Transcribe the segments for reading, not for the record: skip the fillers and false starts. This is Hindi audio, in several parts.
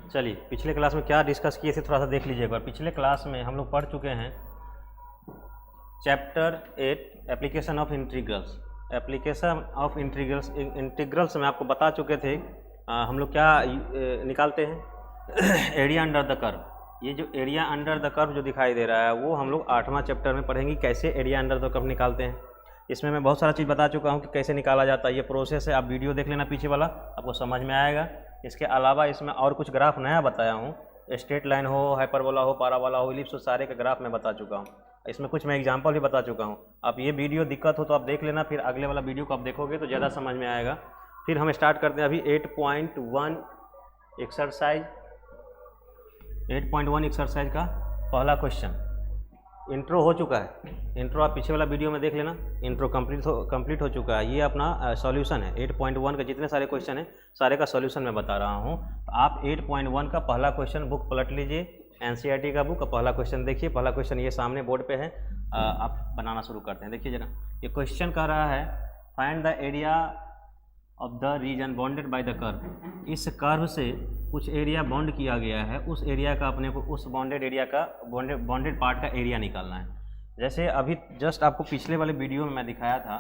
चलिए, पिछले क्लास में क्या डिस्कस किए थे थोड़ा सा देख लीजिए एक बार। पिछले क्लास में हम लोग पढ़ चुके हैं chapter 8 application of integrals. Application of integrals में आपको बता चुके थे हम लोग क्या निकालते हैं एरिया अंडर द कर्व। ये जो एरिया अंडर द कर्व जो दिखाई दे रहा है वो हम लोग 8वां चैप्टर में पढ़ेंगे कैसे एरिया अंडर द कर्व निकालते हैं। इसमें मैं बहुत सारा चीज़ बता चुका हूँ कि कैसे निकाला जाता है। ये प्रोसेस है, आप वीडियो देख लेना पीछे वाला, आपको समझ में आएगा। इसके अलावा इसमें और कुछ ग्राफ नया बताया हूँ, स्ट्रेट लाइन हो, हाइपरबोला हो, पाराबोला हो, इलिप्स हो, सारे के ग्राफ मैं बता चुका हूँ। इसमें कुछ मैं एग्जांपल भी बता चुका हूँ। आप ये वीडियो दिक्कत हो तो आप देख लेना, फिर अगले वाला वीडियो को आप देखोगे तो ज़्यादा समझ में आएगा। फिर हम स्टार्ट करते हैं अभी 8.1 एक्सरसाइज। 8.1 एक्सरसाइज का पहला क्वेश्चन। इंट्रो हो चुका है, इंट्रो आप पीछे वाला वीडियो में देख लेना। इंट्रो कंप्लीट हो चुका है। ये अपना सॉल्यूशन है। 8.1 के जितने सारे क्वेश्चन हैं सारे का सॉल्यूशन मैं बता रहा हूँ। तो आप 8.1 का पहला क्वेश्चन बुक पलट लीजिए, एनसीईआरटी का बुक, पहला क्वेश्चन देखिए। पहला क्वेश्चन ये सामने बोर्ड पे है, आप बनाना शुरू करते हैं। देखिए जरा, ये क्वेश्चन कह रहा है find the area of the reason bounded by the curve. इस कर्व से कुछ एरिया बाउंड किया गया है, उस एरिया का अपने को, उस बाउंडेड एरिया का बाउंडेड पार्ट का एरिया निकालना है। जैसे अभी जस्ट आपको पिछले वाले वीडियो में मैं दिखाया था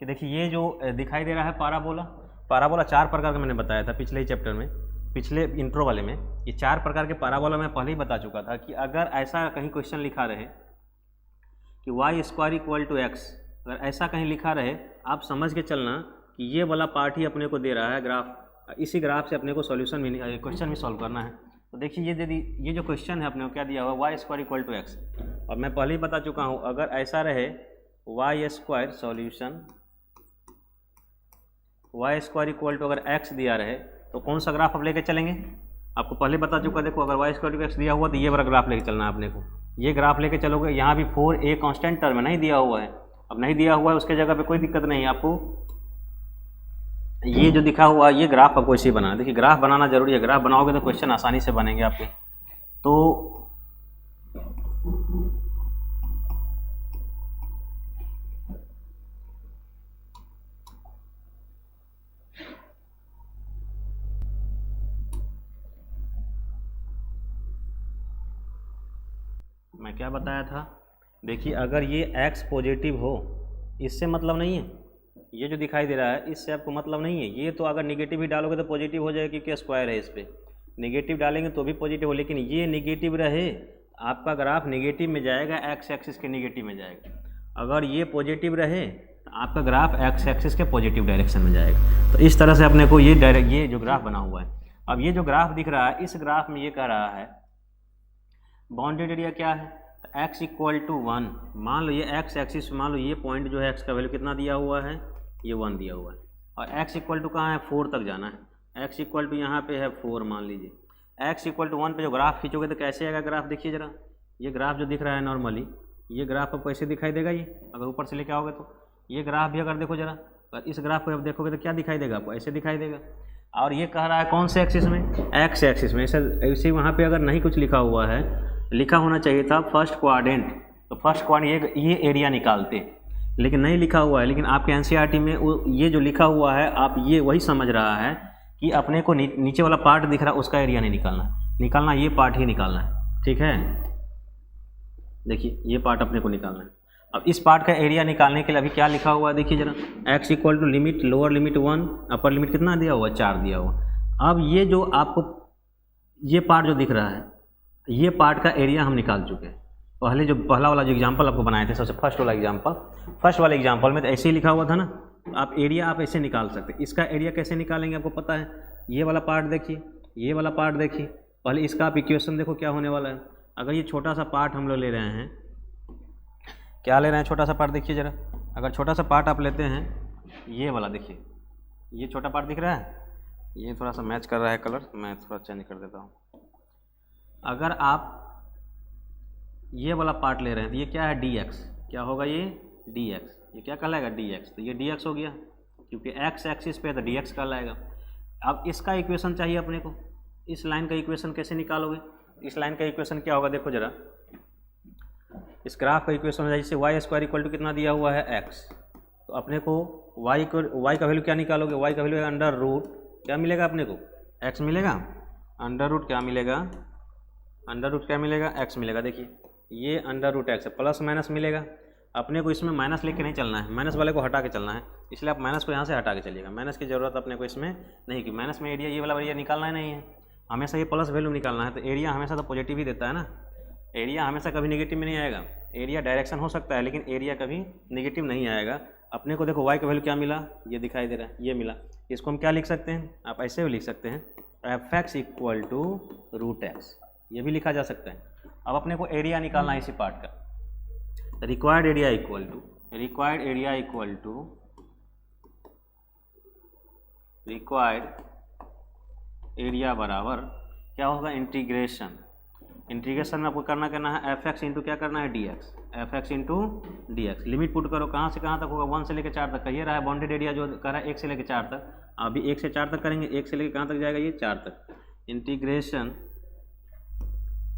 कि देखिए ये जो दिखाई दे रहा है पाराबोला। पाराबोला 4 प्रकार का मैंने बताया था पिछले ही चैप्टर में, पिछले इंट्रो वाले में। ये 4 प्रकार के पाराबोला मैं पहले ही बता चुका था कि अगर ऐसा कहीं क्वेश्चन लिखा रहे कि y² इक्वल टू x, अगर ऐसा कहीं लिखा रहे, आप समझ के चलना कि ये वाला पार्ट ही अपने को दे रहा है ग्राफ। इसी ग्राफ से अपने को सॉल्यूशन भी, क्वेश्चन भी सॉल्व करना है। तो देखिए ये जो क्वेश्चन है अपने को क्या दिया हुआ है, y² इक्वल टू x। और मैं पहले ही बता चुका हूँ अगर ऐसा रहे y² solution, y² equal to अगर x दिया रहे तो कौन सा ग्राफ आप लेके चलेंगे, आपको पहले बता चुका। देखो अगर y² इक्वल टू x दिया हुआ तो ये वाला ग्राफ लेके चलना है अपने को। ये ग्राफ लेके चलोगे, यहाँ भी 4a कांस्टेंट टर्म नहीं दिया हुआ है। अब नहीं दिया हुआ है उसके जगह पे कोई दिक्कत नहीं है आपको। ये जो दिखा हुआ है ये ग्राफ आपको इसी बनाना। देखिए ग्राफ बनाना जरूरी है, ग्राफ बनाओगे तो क्वेश्चन आसानी से बनेंगे आपके। तो मैं क्या बताया था, देखिए अगर ये x पॉजिटिव हो, इससे मतलब नहीं है। ये जो दिखाई दे रहा है इससे आपको मतलब नहीं है। ये तो अगर निगेटिव ही डालोगे तो पॉजिटिव हो जाएगा क्योंकि स्क्वायर है इस पर। निगेटिव डालेंगे तो भी पॉजिटिव हो, लेकिन ये निगेटिव रहे, आपका ग्राफ निगेटिव में जाएगा, एक्स एक्सिस के निगेटिव में जाएगा। अगर ये पॉजिटिव रहे तो आपका ग्राफ एक्स एक्सिस के पॉजिटिव डायरेक्शन में जाएगा। तो इस तरह से अपने को ये जो ग्राफ बना हुआ है। अब ये जो ग्राफ दिख रहा है, इस ग्राफ में ये कह रहा है बाउंडेड एरिया क्या है, x इक्वल टू 1। मान लो ये x एक्सिस, मान लो ये पॉइंट जो है x का वैल्यू कितना दिया हुआ है, ये 1 दिया हुआ है। और x इक्वल टू कहाँ है, 4 तक जाना है। x इक्वल टू यहाँ पे है 4 मान लीजिए। x इक्वल टू 1 पे जो ग्राफ खींचोगे तो कैसे आएगा ग्राफ, देखिए जरा। ये ग्राफ जो दिख रहा है नॉर्मली, ये ग्राफ आपको ऐसे दिखाई देगा। ये अगर ऊपर से लेके आओगे तो ये ग्राफ भी अगर देखो जरा, अगर इस ग्राफ को आप देखोगे तो क्या दिखाई देगा आपको, ऐसे दिखाई देगा। और ये कह रहा है कौन से एक्सिस में, x एक्सिस में। ऐसे वहाँ पर अगर नहीं कुछ लिखा हुआ है, लिखा होना चाहिए था फर्स्ट क्वाड्रेंट, तो फर्स्ट क्वाड्रेंट ये एरिया निकालते, लेकिन नहीं लिखा हुआ है। लेकिन आपके एनसीईआरटी में ये जो लिखा हुआ है, आप ये वही समझ रहा है कि अपने को नीचे वाला पार्ट दिख रहा है उसका एरिया नहीं निकालना, ये पार्ट ही निकालना है। ठीक है, देखिए ये पार्ट अपने को निकालना है। अब इस पार्ट का एरिया निकालने के लिए अभी क्या लिखा हुआ है, देखिए जरा। x equal to limit, lower limit 1, upper limit कितना दिया हुआ है, 4 दिया हुआ। अब ये जो आपको ये पार्ट जो दिख रहा है, ये पार्ट का एरिया हम निकाल चुके हैं। पहला वाला जो एग्जांपल आपको बनाए थे, सबसे फर्स्ट वाले एग्जांपल में तो ऐसे ही लिखा हुआ था ना। आप एरिया आप ऐसे निकाल सकते हैं। इसका एरिया कैसे निकालेंगे आपको पता है। ये वाला पार्ट देखिए, ये वाला पार्ट देखिए, पहले इसका आप इक्वेशन देखो क्या होने वाला है। अगर ये छोटा सा पार्ट हम लोग ले रहे हैं, क्या ले रहे हैं, छोटा सा पार्ट देखिए जरा। अगर छोटा सा पार्ट आप लेते हैं, ये वाला देखिए, ये छोटा पार्ट दिख रहा है, ये थोड़ा सा मैच कर रहा है कलर, मैं थोड़ा चेंज कर देता हूँ। अगर आप ये वाला पार्ट ले रहे हैं तो ये क्या है, dx, क्या होगा ये dx, ये क्या कहलाएगा dx, तो ये dx हो गया क्योंकि x एक्सिस पे है तो dx कहलाएगा। अब इसका इक्वेशन चाहिए अपने को। इस लाइन का इक्वेशन कैसे निकालोगे, इस लाइन का इक्वेशन क्या होगा, देखो जरा। इस ग्राफ का इक्वेशन है जैसे y² इक्वल टू कितना दिया हुआ है x, तो अपने को y का वैल्यू क्या निकालोगे, y का वैल्यू है अंडर रूट, क्या मिलेगा अपने को, x मिलेगा। अंडर रूट क्या मिलेगा, अंडर रूट क्या मिलेगा, एक्स मिलेगा। देखिए ये अंडर रूट एक्स है, प्लस माइनस मिलेगा। अपने को इसमें माइनस लेके नहीं चलना है, माइनस वाले को हटा के चलना है, इसलिए आप माइनस को यहाँ से हटा के चलिएगा। माइनस की ज़रूरत अपने को इसमें नहीं, कि माइनस में एरिया, ये वाला एरिया निकालना ही नहीं है, हमेशा ये प्लस वैल्यू निकालना है। तो एरिया हमेशा तो पॉजिटिव ही देता है ना, एरिया हमेशा कभी नेगेटिव में नहीं आएगा। एरिया डायरेक्शन हो सकता है लेकिन एरिया कभी नेगेटिव नहीं आएगा। अपने को देखो वाई का वैल्यू क्या मिला, ये दिखाई दे रहा है, ये मिला। इसको हम क्या लिख सकते हैं, आप ऐसे भी लिख सकते हैं, F X equal to root X, ये भी लिखा जा सकता है। अब अपने को एरिया निकालना है इसी पार्ट का, required area equal to required area बराबर क्या होगा, इंटीग्रेशन में आपको करना है एफ एक्स इंटू क्या करना है, D x, F x into D x. Limit put करो, कहाँ से कहाँ तक होगा, 1 से लेकर 4 तक का। ये रहा है बाउंडेड एरिया जो कर रहा है 1 से लेकर 4 तक। अभी 1 से 4 तक करेंगे, 1 से लेकर कहाँ तक जाएगा, ये 4 तक। इंटीग्रेशन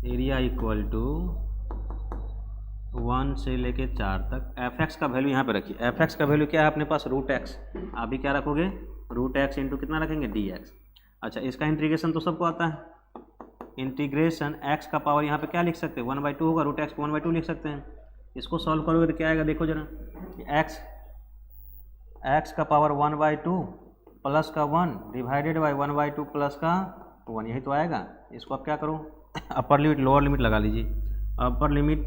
एरिया इक्वल टू 1 से लेके 4 तक। एफ एक्स का वैल्यू यहाँ पे रखिए, एफ एक्स का वैल्यू क्या है अपने पास, रूट एक्स। अभी क्या रखोगे, रूट एक्स इंटू कितना रखेंगे, डी एक्स। अच्छा इसका इंटीग्रेशन तो सबको आता है, इंटीग्रेशन एक्स का पावर यहाँ पे क्या लिख सकते हैं, 1/2 होगा, रूट एक्स को 1/2 लिख सकते हैं। इसको सॉल्व करोगे तो क्या आएगा, देखो जरा, एक्स का पावर 1/2 प्लस का 1 डिवाइडेड बाई 1/2 प्लस का 1, यही तो आएगा। इसको आप क्या करो, अपर लिमिट लोअर लिमिट लगा लीजिए। अपर लिमिट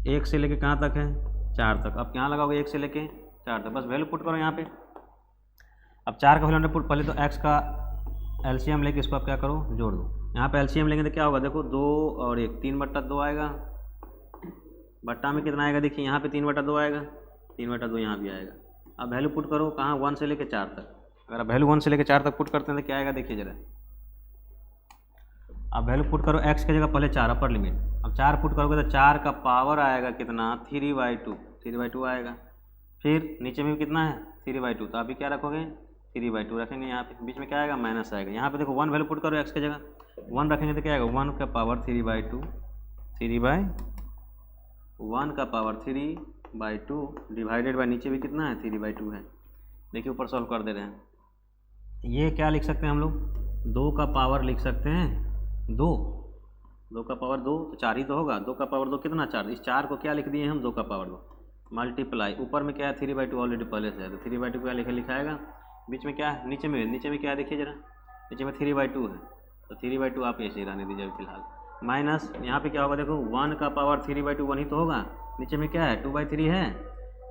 1 से लेके कहाँ तक है, 4 तक। अब क्या लगाओगे, 1 से लेके 4 तक, बस वैल्यू पुट करो यहाँ पे। अब 4 का वैल्यू पुट, पहले तो एक्स का एलसीएम लेके इसको आप क्या करो, जोड़ दो। यहाँ पे एलसीएम लेंगे तो क्या होगा, देखो 2 और 1 3/2 आएगा, बट्टा में कितना आएगा, देखिए यहाँ पे 3/2 आएगा, 3/2 यहाँ भी आएगा। अब वैल्यू पुट करो कहाँ, 1 से लेके 4 तक। अगर आप वैल्यू 1 से लेके 4 तक पुट करते हैं तो क्या आएगा, देखिए जरा। अब वैल्यू पुट करो एक्स की जगह पहले 4 अपर लिमिट। अब 4 पुट करोगे तो 4 का पावर आएगा कितना, 3/2 आएगा। फिर नीचे में भी कितना है, 3/2, तो अभी क्या रखोगे, 3/2 रखेंगे। यहाँ पे बीच में क्या आएगा, माइनस आएगा। यहाँ पे देखो 1 वैल्यू पुट करो एक्स की जगह, 1 रखेंगे तो क्या आएगा, 1 का पावर 3/2, 1 का पावर 3/2 डिवाइडेड बाई नीचे भी कितना है, 3/2 है। देखिए ऊपर सॉल्व कर दे रहे हैं। ये क्या लिख सकते हैं हम लोग, 2 का पावर लिख सकते हैं 2 का पावर 2 तो 4 ही तो होगा। 2 का पावर 2 कितना, 4। इस 4 को क्या लिख दिए हम, 2 का पावर 2 मल्टीप्लाई, ऊपर में क्या है 3/2 ऑलरेडी पहले से है, तो 3/2 क्या लिखाएगा, बीच में क्या है, नीचे में क्या है, देखिए जरा, नीचे में 3/2 है, तो 3/2 आप ऐसे ही रहने दीजिए फिलहाल। माइनस यहाँ पे क्या होगा, देखो 1 का पावर 3/2 1 ही तो होगा, नीचे में क्या है 2/3 है,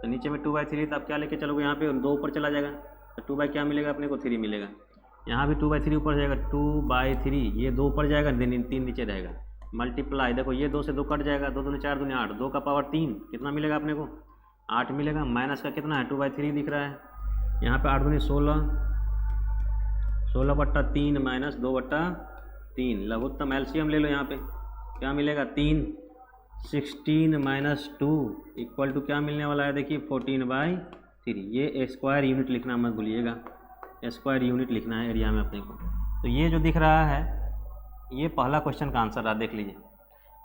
तो नीचे में 2/3, तो आप क्या लेके चलोगे, यहाँ पे 2 ऊपर चला जाएगा, तो 2 क्या मिलेगा अपने को, 3 मिलेगा। यहाँ भी 2/3 ऊपर जाएगा, 2/3, ये 2 ऊपर जाएगा, 3 नीचे रहेगा। मल्टीप्लाई, देखो ये 2 से 2 कट जाएगा, 2 दूनी 4 दूनी 8, 2 का पावर 3 कितना मिलेगा अपने को, 8 मिलेगा। माइनस का कितना है, 2/3 दिख रहा है। यहाँ पे 8 दूनी 16, 16/3 माइनस 2/3, लघुत्तम एलसीएम ले लो। यहाँ पे क्या मिलेगा, 3, 16 माइनस 2 इक्वल टू क्या मिलने वाला है, देखिए 14/3। ये स्क्वायर यूनिट लिखना मत भूलिएगा, स्क्वायर यूनिट लिखना है एरिया में अपने को। तो ये जो दिख रहा है ये पहला क्वेश्चन का आंसर रहा। देख लीजिए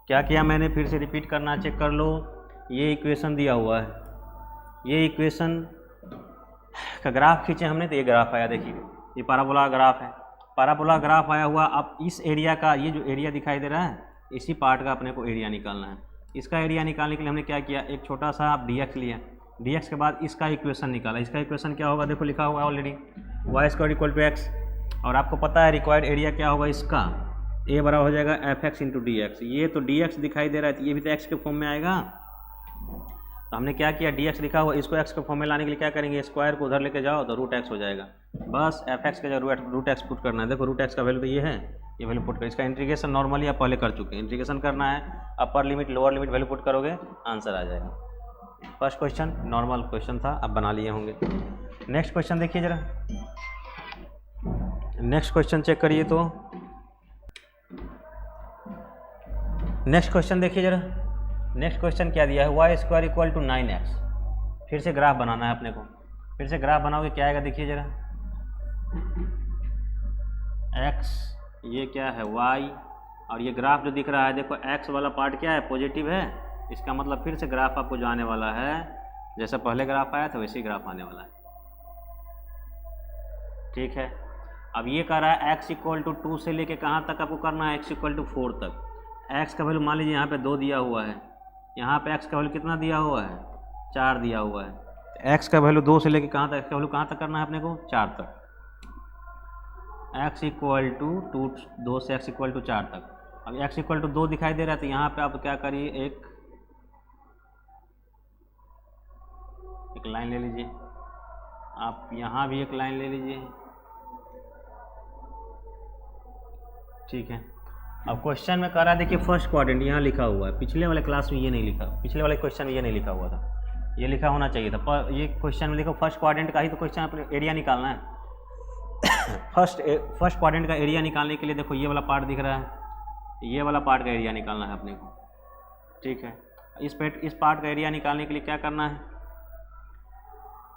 क्या किया मैंने, फिर से रिपीट करना, चेक कर लो। ये इक्वेशन दिया हुआ है, ये इक्वेशन का ग्राफ खींचे हमने तो ये ग्राफ आया, देखिए ये पैराबोला ग्राफ है, पैराबोला ग्राफ आया हुआ। अब इस एरिया का, ये जो एरिया दिखाई दे रहा है, इसी पार्ट का अपने को एरिया निकालना है। इसका एरिया निकालने के लिए हमने क्या किया, एक छोटा सा आप डी एक्स लिया, डी एक्स के बाद इसका इक्वेशन निकाला। इसका इक्वेशन क्या होगा, देखो लिखा हुआ है already, y² equal to x, और आपको पता है रिक्वायर्ड एरिया क्या होगा इसका, a बराबर हो जाएगा F x into D x. ये तो डी एक्स दिखाई दे रहा है, तो ये भी तो एक्स के फॉर्म में आएगा। तो हमने क्या किया, डी एक्स लिखा हुआ, इसको एक्स के फॉर्म में लाने के लिए क्या करेंगे, स्क्वायर को उधर लेके जाओ तो रूट एक्स हो जाएगा। बस एफ एक्स के जगह रूट एक्स पुट करना है। देखो रूट एक्स का वैल्यू तो ये है, ये वैल्यू पुट कर, इसका इंटीग्रेशन नॉर्मली आप पहले कर चुके हैं, इंटीग्रेशन करना है, अपर limit lower limit value put करोगे, आंसर आ जाएगा। फर्स्ट क्वेश्चन नॉर्मल क्वेश्चन था, अब बना लिए होंगे। नेक्स्ट क्वेश्चन देखिए जरा, नेक्स्ट क्वेश्चन चेक करिए तो, नेक्स्ट क्वेश्चन देखिए जरा। नेक्स्ट क्वेश्चन क्या दिया है, y² इक्वल टू 9x। फिर से ग्राफ बनाना है अपने को, फिर से ग्राफ बनाओगे क्या आएगा, देखिए जरा, x ये क्या है y, और ये ग्राफ जो दिख रहा है देखो x वाला पार्ट क्या है, पॉजिटिव है, इसका मतलब फिर से ग्राफ आपको जो आने वाला है, जैसा पहले ग्राफ आया था वैसे ही ग्राफ आने वाला है। ठीक है, अब ये कह रहा है x इक्वल टू 2 से लेके कहाँ तक आपको करना है, x इक्वल टू 4 तक। x का वैल्यू मान लीजिए यहाँ पे 2 दिया हुआ है, यहाँ पे x का वैल्यू कितना दिया हुआ है, 4 दिया हुआ है। x का वैल्यू 2 से लेके कहाँ तक, x का वैल्यू कहाँ तक करना है अपने को, 4 तक। x इक्वल टू 2 से x इक्वल टू 4 तक। अब x इक्वल टू 2 दिखाई दे रहा है, तो यहाँ पे आप क्या करिए, एक लाइन ले लीजिए, आप यहाँ भी एक लाइन ले लीजिए, ठीक है। अब क्वेश्चन में कह रहा है, देखिए फर्स्ट क्वाड्रेंट यहाँ लिखा हुआ है, पिछले वाले क्लास में ये नहीं लिखा, पिछले वाले क्वेश्चन में ये नहीं लिखा हुआ था, ये लिखा होना चाहिए था। पर ये क्वेश्चन में लिखो फर्स्ट क्वाड्रेंट का ही तो क्वेश्चन अपने एरिया निकालना है। फर्स्ट क्वाड्रेंट का एरिया निकालने के लिए देखो ये वाला पार्ट दिख रहा है, ये वाला पार्ट का एरिया निकालना है अपने को, ठीक है। इस पार्ट का एरिया निकालने के लिए क्या करना है,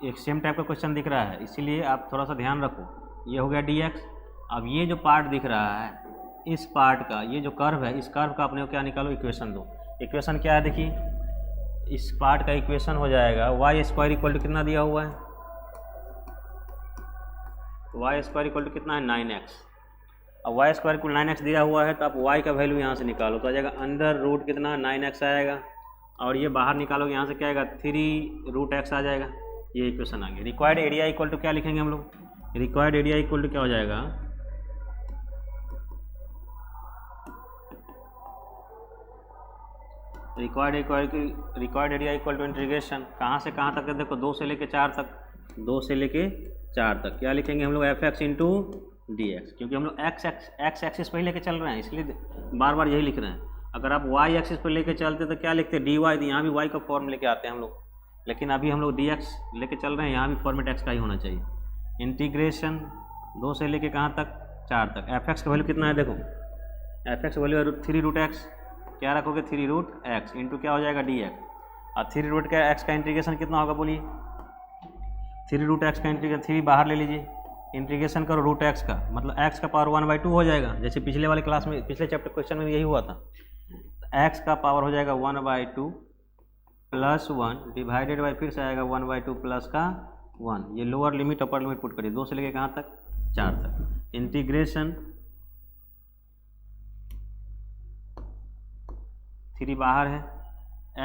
एक सेम टाइप का क्वेश्चन दिख रहा है, इसीलिए आप थोड़ा सा ध्यान रखो। ये हो गया dx। अब ये जो पार्ट दिख रहा है, इस पार्ट का ये जो कर्व है, इस कर्व का अपने को क्या निकालो, इक्वेशन दो। इक्वेशन क्या है, देखिए इस पार्ट का इक्वेशन हो जाएगा वाई स्क्वायर इक्वल टू कितना दिया हुआ है, वाई स्क्वायर इक्वल टू कितना है, 9x। अब वाई स्क्वायर इक्वल 9x दिया हुआ है, तो आप y का वैल्यू यहाँ से निकालो, तो आ जाएगा अंडर रूट कितना 9x आएगा, और ये बाहर निकालोगे यहाँ से क्या आएगा, 3√x आ जाएगा। ये इक्वेशन आ गया। रिक्वायर्ड एरिया इक्वल टू क्या लिखेंगे हम लोग, रिक्वायर्ड एरिया इक्वल टू क्या हो जाएगा, required area equal to integration कहाँ से कहाँ तक है, देखो 2 से लेके 4 तक, 2 से लेके 4 तक क्या लिखेंगे हम लोग, fx इंटू dx, क्योंकि हम लोग x एक्सिस पर ही लेके चल रहे हैं, इसलिए बार बार यही लिख रहे हैं। अगर आप y एक्सिस पर लेके चलते तो क्या लिखते, dy, तो यहाँ भी y का फॉर्म लेके आते हैं हम लोग, लेकिन अभी हम लोग dx लेके चल रहे हैं, यहाँ भी फॉर्मेट x का ही होना चाहिए। इंटीग्रेशन 2 से लेके कहाँ तक, 4 तक। fx का वैल्यू कितना है, देखो fx का वैल्यू 3√x, क्या रखोगे 3√x इंटू क्या हो जाएगा dx। और 3√x का इंटीग्रेशन कितना होगा बोलिए, 3√x का इंटीग्रेशन 3 बाहर ले लीजिए, इंटीग्रेशन करो √x का, मतलब x का पावर 1/2 हो जाएगा, जैसे पिछले वाले क्लास में पिछले चैप्टर क्वेश्चन में यही हुआ था। x का पावर हो जाएगा 1/2 प्लस 1 डिवाइडेड बाई फिर से आएगा 1/2 प्लस का 1। ये lower limit upper limit put करिए, 2 से लेके कहाँ तक, 4 तक। इंटीग्रेशन 3 बाहर है,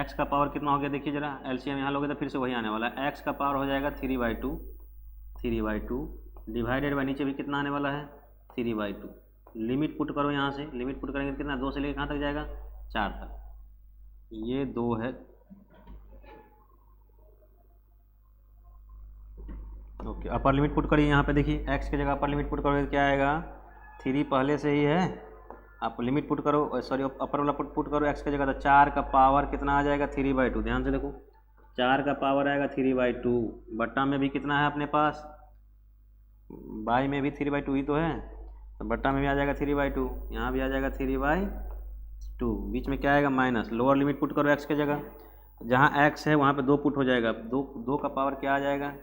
x का पावर कितना हो गया देखिए जरा, एलसीएम यहाँ लोगे तो फिर से वही आने वाला है, x का पावर हो जाएगा 3/2 डिवाइडेड बाई नीचे भी कितना आने वाला है 3/2। लिमिट पुट करो यहाँ से, लिमिट पुट करेंगे कितना, 2 से लेके कहाँ तक जाएगा, 4 तक। ये 2 है, ओके। अपर लिमिट पुट करिए यहाँ पे, देखिए x की जगह अपर लिमिट पुट करोगे तो क्या आएगा, 3 पहले से ही है, आप लिमिट पुट करो, सॉरी अपर वाला पुट करो x की जगह, तो 4 का पावर कितना आ जाएगा 3/2। ध्यान से देखो 4 का पावर आएगा 3/2, बट्टा में भी कितना है अपने पास, बाई में भी 3/2 ही तो है, तो बट्टा में भी आ जाएगा 3/2, यहाँ भी आ जाएगा 3/2, बीच में क्या आएगा माइनस। लोअर लिमिट पुट करो x की जगह, जहाँ x है वहाँ पे 2 पुट हो जाएगा, 2 का पावर क्या आ जाएगा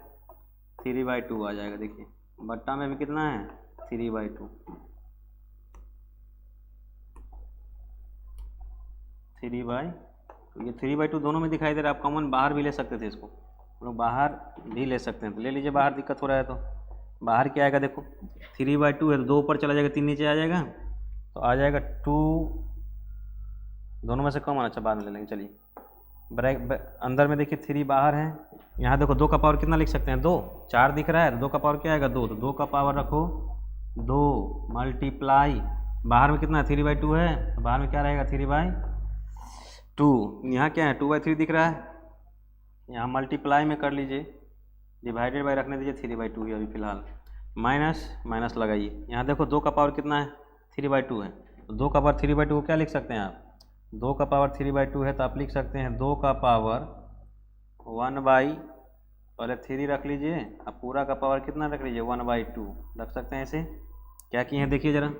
3/2 आ जाएगा। देखिए बट्टा में भी कितना है 3/2, 3/2, ये 3/2 दोनों में दिखाई दे रहा है। आप कॉमन बाहर भी ले सकते थे, इसको हम लोग बाहर भी ले सकते हैं, तो ले लीजिए बाहर, दिक्कत हो रहा है तो बाहर क्या आएगा, देखो 3/2 है तो 2 ऊपर चला जाएगा, 3 नीचे आ जाएगा, तो आ जाएगा 2, दोनों में से कॉमन, अच्छा बाद में ले लेंगे। चलिए अंदर में देखिए 3 बाहर है, यहाँ देखो 2 का पावर कितना लिख सकते हैं, 2, 4 दिख रहा है, 2 का पावर क्या आएगा 2, तो 2 का पावर रखो 2 मल्टीप्लाई, बाहर में कितना है 3/2 है, तो बाहर में क्या रहेगा 3/2, यहाँ क्या है 2/3 दिख रहा है, यहाँ मल्टीप्लाई में कर लीजिए, डिवाइडेड बाई रखने दीजिए 3/2 ही अभी फिलहाल, माइनस लगाइए। यहाँ देखो 2 का पावर कितना है 3/2 है, तो 2 का पावर 3/2 को क्या लिख सकते हैं आप, 2 का पावर 3/2 है तो आप लिख सकते हैं 2 का पावर 1/, पहले 3 रख लीजिए, अब पूरा का पावर कितना रख लीजिए 1/2 रख सकते हैं। ऐसे क्या किए हैं देखिए ज़रा,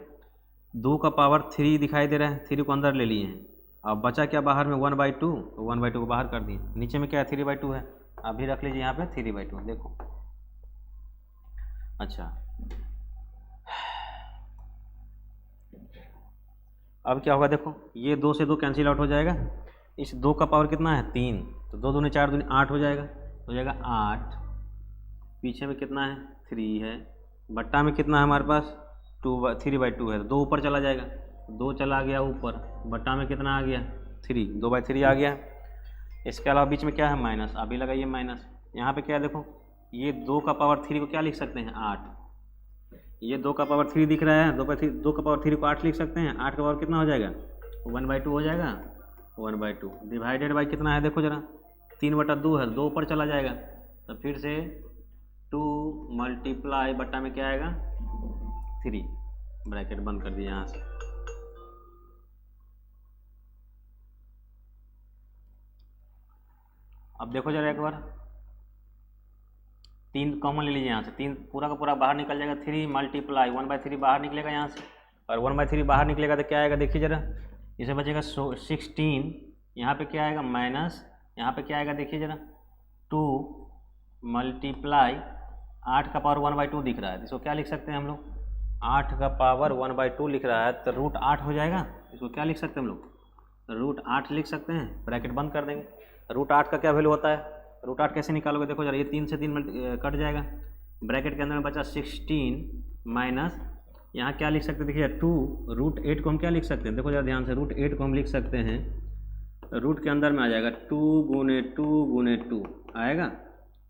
2 का पावर 3 दिखाई दे रहा है, 3 को अंदर ले लिए हैं, अब बचा क्या बाहर में 1/2, तो 1/2 को बाहर कर दिए, नीचे में क्या है 3/2 है, अभी रख लीजिए यहाँ पे 3/2, देखो अच्छा। अब क्या होगा देखो, ये 2 से 2 कैंसिल आउट हो जाएगा, इस 2 का पावर कितना है 3, तो 2 दूनी 4 दूनी 8 हो जाएगा, 8, पीछे में कितना है 3 है, बट्टा में कितना है हमारे पास 3/2 है, 2 ऊपर चला जाएगा, 2 चला गया ऊपर, बट्टा में कितना आ गया 3, 2/3 आ गया। इसके अलावा बीच में क्या है माइनस, अभी लगाइए माइनस। यहाँ पे क्या है देखो, ये 2 का पावर 3 को क्या लिख सकते हैं 8, ये 2 का पावर 3 दिख रहा है, 2 का पावर 3 को 8 लिख सकते हैं। 8 का पावर कितना हो जाएगा 1/2 हो जाएगा, 1/2 डिवाइडेड बाई कितना है देखो जरा 3/2 है, 2 ऊपर चला जाएगा, तो फिर से 2 मल्टीप्लाई बट्टा में क्या आएगा 3, ब्रैकेट बंद कर दिया यहाँ से। अब देखो जरा एक बार, 3 कॉमन ले लीजिए यहाँ से, 3 पूरा का पूरा बाहर निकल जाएगा, 3 मल्टीप्लाई 1/3 बाहर निकलेगा यहाँ से, और 1/3 बाहर निकलेगा तो क्या आएगा देखिए जरा, इसे बचेगा 16, यहाँ पे क्या आएगा माइनस, यहाँ पे क्या आएगा देखिए जरा 2 मल्टीप्लाई 8 का पावर 1/2 दिख रहा है, इसको क्या लिख सकते हैं हम लोग 8 का पावर 1/2 लिख रहा है, तो √8 हो जाएगा, इसको क्या लिख सकते हैं हम लोग √8 लिख सकते हैं, ब्रैकेट बंद कर देंगे। √8 का क्या वैल्यू होता है, √8 कैसे निकालोगे देखो जरा, ये 3 से 3 कट जाएगा, ब्रैकेट के अंदर में बचा 16 माइनस, यहाँ क्या लिख सकते हैं देखिए 2, √8 को हम क्या लिख सकते हैं देखो जरा ध्यान से, √8 को हम लिख सकते हैं, रूट के अंदर में आ जाएगा 2 गुने 2 आएगा,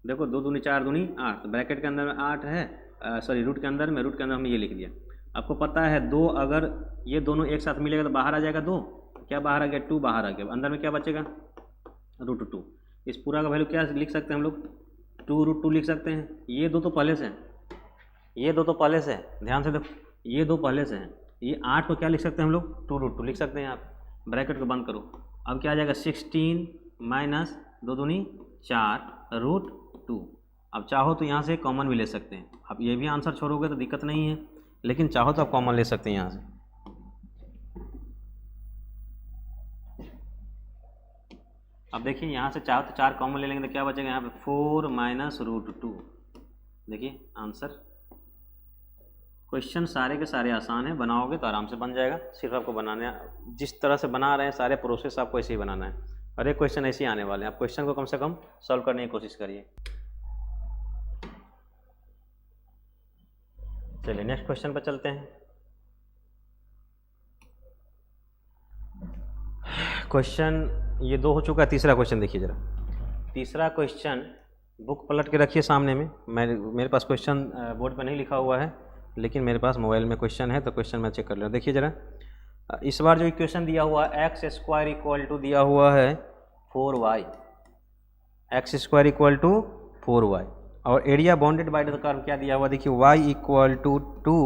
देखो 2 दूनी 4 दूनी 8, ब्रैकेट के अंदर में 8 है, सॉरी रूट के अंदर हमने ये लिख दिया। आपको पता है 2 अगर ये दोनों एक साथ मिलेगा तो बाहर आ जाएगा 2, क्या बाहर आ गया 2 बाहर आ गया, अंदर में क्या बचेगा √2। इस पूरा का वैल्यू क्या लिख सकते हैं हम लोग 2√2 लिख सकते हैं। ये 2 तो पहले से हैं, ये 2 तो पहले से है, ध्यान से देखो ये 2 पहले से हैं, ये 8 को क्या लिख सकते हैं हम लोग 2√2 लिख सकते हैं आप, ब्रैकेट को बंद करो। अब क्या आ जाएगा 16 माइनस 2 दूनी 4 √2। अब चाहो तो यहाँ से कॉमन भी ले सकते हैं, अब ये भी आंसर छोड़ोगे तो दिक्कत नहीं है, लेकिन चाहो तो आप कॉमन ले सकते हैं यहाँ से। अब देखिए यहाँ से चाहो तो 4 कॉमन ले लेंगे तो क्या बचेगा यहाँ पे 4 माइनस √2। देखिए आंसर। क्वेश्चन सारे के सारे आसान है, बनाओगे तो आराम से बन जाएगा, सिर्फ आपको बनाने जिस तरह से बना रहे हैं सारे प्रोसेस आपको ऐसे ही बनाना है, और एक क्वेश्चन ऐसे ही आने वाले हैं। आप क्वेश्चन को कम से कम सॉल्व करने की कोशिश करिए। चलिए नेक्स्ट क्वेश्चन पर चलते हैं। क्वेश्चन ये 2 हो चुका है, तीसरा क्वेश्चन देखिए जरा। तीसरा क्वेश्चन बुक पलट के रखिए सामने में, मेरे पास क्वेश्चन बोर्ड पर नहीं लिखा हुआ है, लेकिन मेरे पास मोबाइल में क्वेश्चन है, तो क्वेश्चन मैं चेक कर लूँ। देखिए जरा, इस बार जो इक्वेशन दिया हुआ है x² इक्वल टू दिया हुआ है 4y, x² equal to 4y, और area bounded by the curve क्या दिया हुआ देखिए y equal to 2,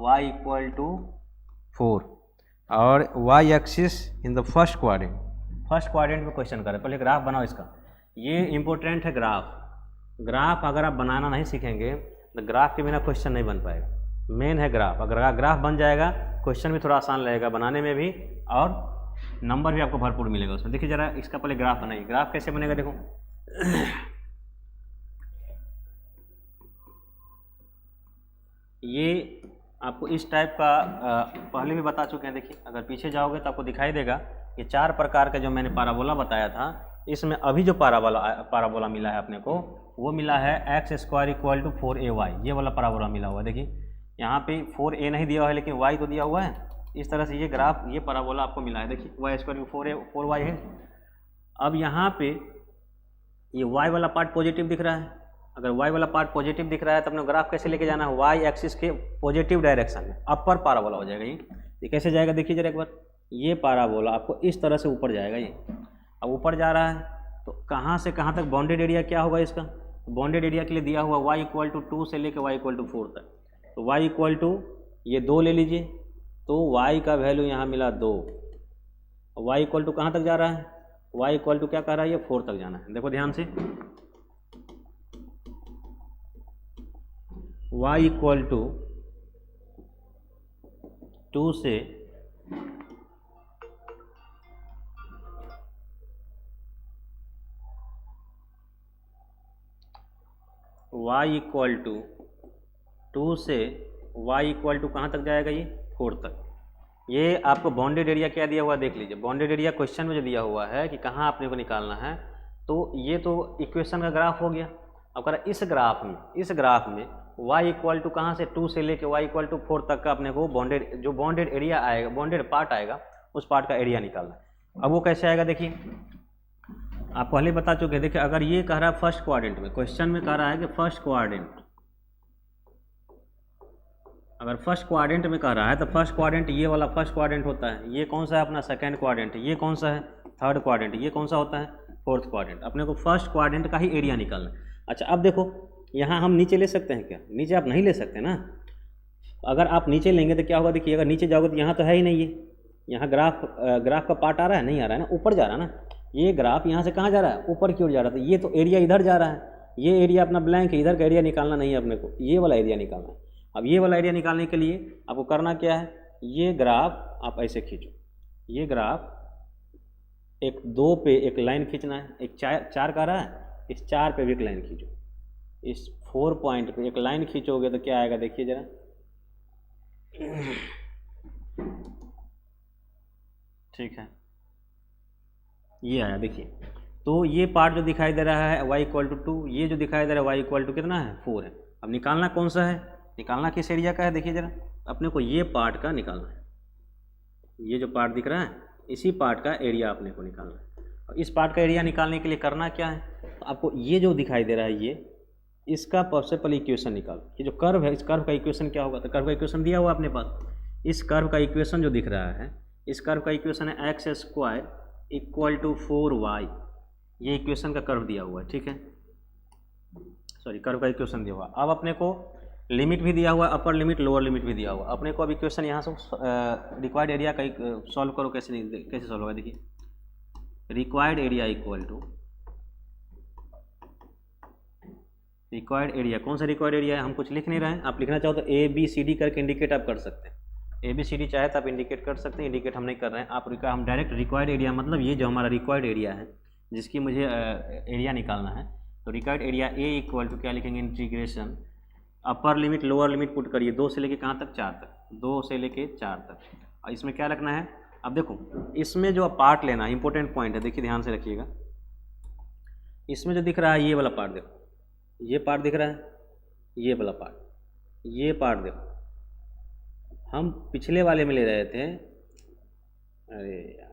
y equal to 4, और y axis in the first quadrant में क्वेश्चन करें। पहले ग्राफ बनाओ इसका, ये इंपॉर्टेंट है ग्राफ अगर आप बनाना नहीं सीखेंगे तो ग्राफ के बिना क्वेश्चन नहीं बन पाएगा। मेन है ग्राफ, अगर ग्राफ बन जाएगा क्वेश्चन भी थोड़ा आसान लगेगा बनाने में भी, और नंबर भी आपको भरपूर मिलेगा उसमें। देखिए जरा इसका पहले ग्राफ बनाइए। ग्राफ कैसे बनेगा देखो, ये आपको इस टाइप का पहले भी बता चुके हैं। देखिए अगर पीछे जाओगे तो आपको दिखाई देगा ये 4 प्रकार का जो मैंने पैराबोला बताया था, इसमें अभी जो पैराबोला मिला है अपने को, वो मिला है x² इक्वल टू 4ay, ये वाला पैराबोला मिला हुआ है। देखिए यहाँ पे 4a नहीं दिया हुआ है, लेकिन y तो दिया हुआ है। इस तरह से ये ग्राफ, ये पैराबोला आपको मिला है। देखिए y² 4y है। अब यहाँ पे ये y वाला पार्ट पॉजिटिव दिख रहा है, अगर y वाला पार्ट पॉजिटिव दिख रहा है तो अपने ग्राफ कैसे लेके जाना है, y एक्सिस के पॉजिटिव डायरेक्शन में अपर पैराबोला हो जाएगा। ये कैसे जाएगा देखिए जरा एक बार, ये पैराबोला आपको इस तरह से ऊपर जाएगा। ये अब ऊपर जा रहा है तो कहाँ से कहाँ तक बाउंडेड एरिया क्या होगा इसका, बाउंडेड एरिया के लिए दिया हुआ y इक्वल टू 2 से लेकर y इक्वल टू 4 तक। तो y इक्वल टू ये 2 ले लीजिए, तो y का वैल्यू यहाँ मिला 2, y इक्वल टू कहाँ तक जा रहा है, y इक्वल टू क्या कह रहा है, ये 4 तक जाना है। देखो ध्यान से, y इक्वल टू 2 से y इक्वल टू 2 से y इक्वल टू कहाँ तक जाएगा, ये 4 तक। ये आपको बाउंडेड एरिया क्या दिया हुआ देख लीजिए, बाउंडेड एरिया क्वेश्चन में जो दिया हुआ है कि कहाँ आपने को निकालना है, तो ये तो इक्वेशन का ग्राफ हो गया। अब कह रहा है इस ग्राफ में y इक्वल टू कहाँ से 2 से लेके y इक्वल टू 4 तक का अपने को बॉन्डेड एरिया आएगा, बॉन्डेड पार्ट आएगा, उस पार्ट का एरिया निकालना है। अब वो कैसे आएगा देखिए, आप पहले बता चुके हैं। देखिए अगर ये कह रहा है फर्स्ट क्वाड्रेंट में, क्वेश्चन में कह रहा है कि फर्स्ट क्वाड्रेंट, अगर फर्स्ट क्वाड्रेंट में कह रहा है तो फर्स्ट क्वाड्रेंट ये वाला फर्स्ट क्वाड्रेंट होता है, ये कौन सा है अपना सेकंड क्वाड्रेंट, ये कौन सा है थर्ड क्वाड्रेंट, ये कौन सा होता है फोर्थ क्वाड्रेंट। अपने को फर्स्ट क्वाड्रेंट का ही एरिया निकालना है। अच्छा अब देखो यहाँ हम नीचे ले सकते हैं क्या, नीचे आप नहीं ले सकते ना। अगर आप नीचे लेंगे तो क्या होगा, देखिए अगर नीचे जाओगे तो यहाँ तो है ही नहीं, ये यहाँ ग्राफ का पार्ट आ रहा है, नहीं आ रहा है ना, ऊपर जा रहा है ना। ये ग्राफ यहाँ से कहाँ जा रहा है, ऊपर की ओर जा रहा था, ये तो एरिया इधर जा रहा है, ये एरिया अपना ब्लैंक है, इधर का एरिया निकालना नहीं है अपने को, ये वाला एरिया निकालना है। अब ये वाला एरिया निकालने के लिए आपको करना क्या है, ये ग्राफ आप ऐसे खींचो, ये ग्राफ एक 2 पे एक लाइन खींचना है, एक 4 का रहा है, इस 4 पे भी एक लाइन खींचो, इस 4 पॉइंट पे एक लाइन खींचोगे तो क्या आएगा देखिए जरा, ठीक है ये आया देखिए। तो ये पार्ट जो दिखाई दे रहा है y इक्वल टू 2, ये जो दिखाई दे रहा है y इक्वल टू कितना है 4 है। अब निकालना कौन सा है, निकालना किस एरिया का है, देखिए जरा अपने को ये पार्ट का निकालना है, ये जो पार्ट दिख रहा है इसी पार्ट का एरिया अपने को निकालना है। और इस पार्ट का एरिया निकालने के लिए करना क्या है, तो आपको ये जो दिखाई दे रहा है ये, इसका सबसे पहले इक्वेशन निकालो। ये जो कर्व है इस कर्व का इक्वेशन क्या होगा, तो कर्व का इक्वेशन दिया हुआ अपने पास। इस कर्व का इक्वेशन जो दिख रहा है, इस कर्व का इक्वेशन है x square equal to 4y, ये इक्वेशन का कर्व दिया हुआ है, ठीक है, सॉरी कर्व का इक्वेशन दिया हुआ। अब अपने को लिमिट भी दिया हुआ है, अपर लिमिट लोअर लिमिट भी दिया हुआ। अपने को अब इक्वेशन यहाँ से रिक्वायर्ड एरिया का सॉल्व करो, कैसे सॉल्व होगा देखिए, required area equal to, required area कौन सा रिक्वायर्ड एरिया है, हम कुछ लिख नहीं रहे हैं, आप लिखना चाहो तो ABCD करके इंडिकेट आप कर सकते हैं, ABCD चाहे तो आप इंडिकेट कर सकते हैं, इंडिकेट हम नहीं कर रहे हैं। आप हम डायरेक्ट रिक्वायर्ड एरिया, मतलब ये जो हमारा रिक्वायर्ड एरिया है जिसकी मुझे एरिया निकालना है, तो required area A equal to क्या लिखेंगे, integration upper limit lower limit put करिए 2 से लेके कहाँ तक 4 तक, 2 से लेके 4 तक। और इसमें क्या रखना है, अब देखो इसमें जो पार्ट लेना है इंपॉर्टेंट पॉइंट है, देखिए ध्यान से रखिएगा। इसमें जो दिख रहा है ये वाला पार्ट देखो, ये पार्ट दिख रहा है, ये वाला पार्ट, ये पार्ट देखो, हम पिछले वाले में ले रहे थे, अरे यार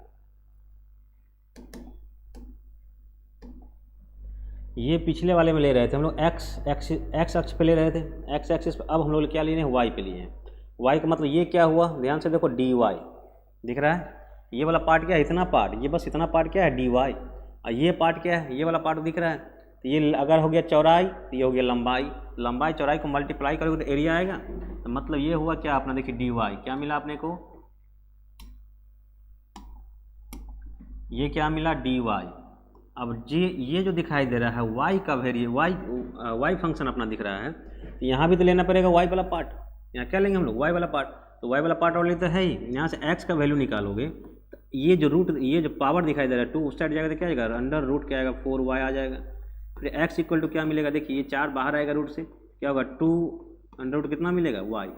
ये पिछले वाले में ले रहे थे हम लोग एक्स अक्ष पे ले रहे थे, एक्स एक्सिस पे। अब हम लोग क्या लिए हैं, वाई पे लिए हैं। वाई का मतलब ये क्या हुआ, ध्यान से देखो dy दिख रहा है, ये वाला पार्ट क्या है, इतना पार्ट, ये बस इतना पार्ट क्या है dy, और ये पार्ट क्या है, ये वाला पार्ट दिख रहा है। तो ये अगर हो गया चौड़ाई तो ये हो गया लंबाई, लंबाई चौड़ाई को मल्टीप्लाई करोगे तो एरिया आएगा। तो मतलब ये हुआ क्या अपना, देखिए dy क्या मिला अपने को, ये क्या मिला dy। अब ये जो दिखाई दे रहा है y का वेरिए y फंक्शन अपना दिख रहा है, तो यहाँ भी तो लेना पड़ेगा y वाला पार्ट। यहाँ क्या लेंगे हम लोग y वाला पार्ट, तो y वाला पार्ट और लेते हैं ही। यहाँ से x का वैल्यू निकालोगे तो ये जो रूट, ये जो पावर दिखाई दे रहा है 2 उस साइड जाएगा तो क्या आएगा, अंडर रूट क्या आएगा 4y आ जाएगा। फिर x इक्वल टू क्या मिलेगा, देखिए ये 4 बाहर आएगा रूट से, क्या होगा 2 अंडर रूट कितना मिलेगा y।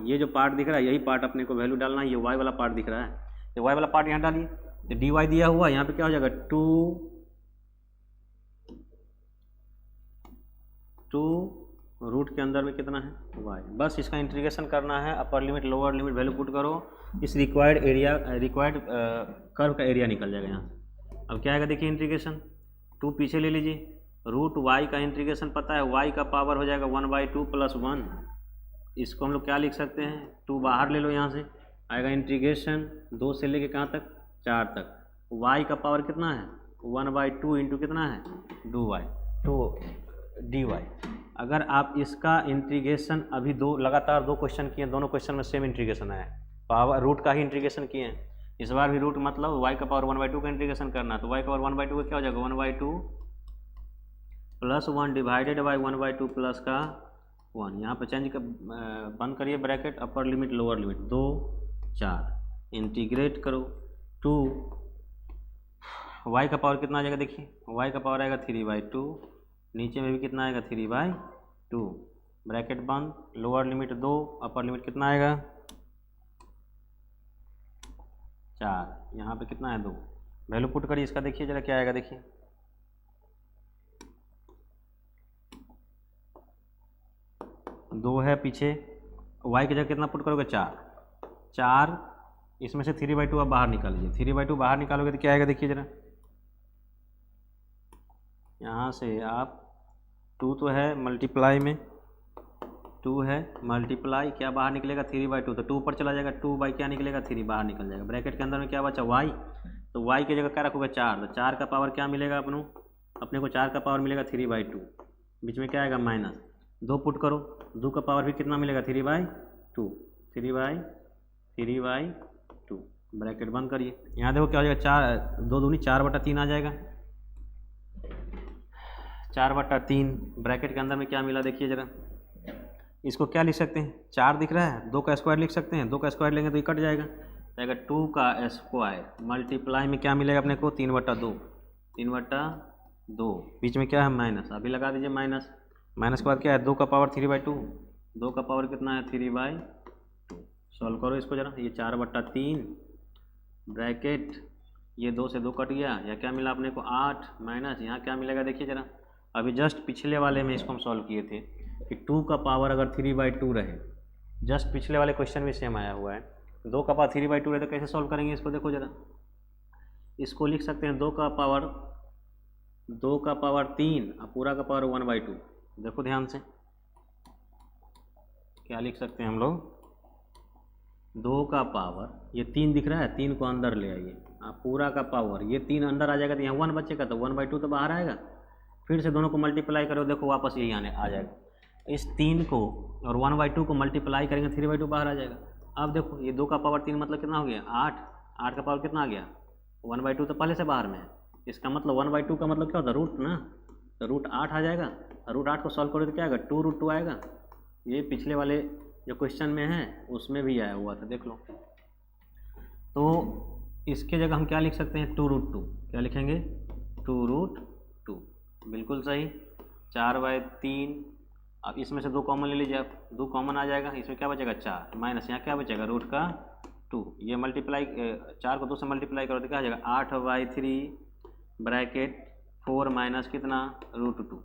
ये जो पार्ट दिख रहा है यही पार्ट अपने को वैल्यू डालना है, ये y वाला पार्ट दिख रहा है, तो y वाला पार्ट यहाँ डालिए, तो dy दिया हुआ यहाँ पे क्या हो जाएगा 2 रूट के अंदर में कितना है y। बस इसका इंटीग्रेशन करना है, अपर limit lower limit value put करो, इस रिक्वायर्ड कर्व का एरिया निकल जाएगा यहाँ से। अब क्या आएगा देखिए इंटीग्रेशन, 2 पीछे ले लीजिए, रूट y का इंटीग्रेशन पता है, y का पावर हो जाएगा 1/2 + 1। इसको हम लोग क्या लिख सकते हैं, 2 बाहर ले लो यहाँ से, आएगा इंटीग्रेशन 2 से लेके कहाँ तक 4 तक, y का पावर कितना है 1/2 इंटू कितना है 2y, तो dy। अगर आप इसका इंटीग्रेशन अभी लगातार 2 क्वेश्चन किए, दोनों क्वेश्चन में सेम इंटीग्रेशन आया, पावर रूट का ही इंटीग्रेशन किए हैं। इस बार भी रूट मतलब y का पावर 1/2 का इंटीग्रेशन करना, तो y का पावर 1/2 का क्या हो जाएगा 1/2 + 1 डिवाइडेड बाई 1/2 प्लस का 1। यहाँ पर चेंज बंद करिए ब्रैकेट, अपर लिमिट लोअर लिमिट 2 4 इंटीग्रेट करो 2, y का पावर कितना आ जाएगा देखिए, y का पावर आएगा 3/2, नीचे में भी कितना आएगा 3/2, ब्रैकेट बंद, लोअर लिमिट 2 अपर लिमिट कितना आएगा 4, यहाँ पे कितना है 2, वैल्यू पुट करिए इसका, देखिए जरा क्या आएगा देखिए, 2 है पीछे, y की जगह कितना पुट करोगे 4, इसमें से 3/2 आप बाहर निकाल लीजिए। 3/2 बाहर निकालोगे तो क्या आएगा देखिए ज़रा, यहाँ से आप 2 तो है मल्टीप्लाई में 2 है मल्टीप्लाई क्या बाहर निकलेगा 3/2, तो 2 ऊपर चला जाएगा, 2 बाई क्या निकलेगा 3 बाहर निकल जाएगा। ब्रैकेट के अंदर में क्या बचा y, तो y की जगह क्या रखोगे 4, तो 4 का पावर क्या मिलेगा अपने को 4 का पावर मिलेगा 3/2, बीच में क्या आएगा माइनस, 2 पुट करो, 2 का पावर भी कितना मिलेगा 3/2, 3/2 ब्रैकेट बंद करिए। यहाँ देखो क्या हो जाएगा 4 2 दूनी 4/3 आ जाएगा, 4/3 ब्रैकेट के अंदर में क्या मिला देखिए ज़रा, इसको क्या लिख सकते हैं 4 दिख रहा है, 2 का स्क्वायर लिख सकते हैं, 2 का स्क्वायर लेंगे तो ये कट जाएगा, जाएगा 2 का स्क्वायर मल्टीप्लाई में क्या मिलेगा अपने को 3/2, बीच में क्या है माइनस, अभी लगा दीजिए माइनस, माइनस के बाद क्या है 2 का पावर 3/2, 2 का पावर कितना है 3/2, सॉल्व करो इसको ज़रा, ये 4/3 ब्रैकेट, ये 2 से 2 कट गया, या क्या मिला अपने को 8 माइनस, यहाँ क्या मिलेगा देखिए ज़रा, अभी जस्ट पिछले वाले में इसको हम सॉल्व किए थे कि 2 का पावर अगर 3/2 रहे, जस्ट पिछले वाले क्वेश्चन में सेम आया हुआ है, 2 का पावर 3/2 रहे तो कैसे सॉल्व करेंगे इसको, देखो ज़रा, इसको लिख सकते हैं 2 का पावर 3 और पूरा का पावर 1/2, देखो ध्यान से क्या लिख सकते हैं हम लोग, 2 का पावर ये 3 दिख रहा है, 3 को अंदर ले आइए, पूरा का पावर ये 3 अंदर आ जाएगा तो यहाँ 1 बचेगा, तो 1/2 तो बाहर आएगा, फिर से दोनों को मल्टीप्लाई करो, देखो वापस यही आने आ जाएगा, इस 3 को और 1/2 को मल्टीप्लाई करेंगे 3/2 बाहर आ जाएगा। अब देखो ये 2 का पावर 3 मतलब कितना हो गया 8, 8 का पावर कितना आ गया 1/2 तो पहले से बाहर में है, इसका मतलब 1/2 का मतलब क्या होता है रूट ना, तो रूट 8 आ जाएगा, रूट 8 को सॉल्व करो तो क्या आएगा 2√2 आएगा, ये पिछले वाले जो क्वेश्चन में है उसमें भी आया हुआ था देख लो। तो इसके जगह हम क्या लिख सकते हैं 2√2, क्या लिखेंगे 2√2, बिल्कुल सही, 4/3, अब इसमें से 2 कॉमन ले लीजिए आप, 2 कॉमन आ जाएगा, इसमें क्या बचेगा 4 माइनस यहाँ क्या बचेगा रूट का 2, ये मल्टीप्लाई 4 को 2 से मल्टीप्लाई करो तो क्या आ जाएगा 8/3 ब्रैकेट 4 माइनस कितना √2,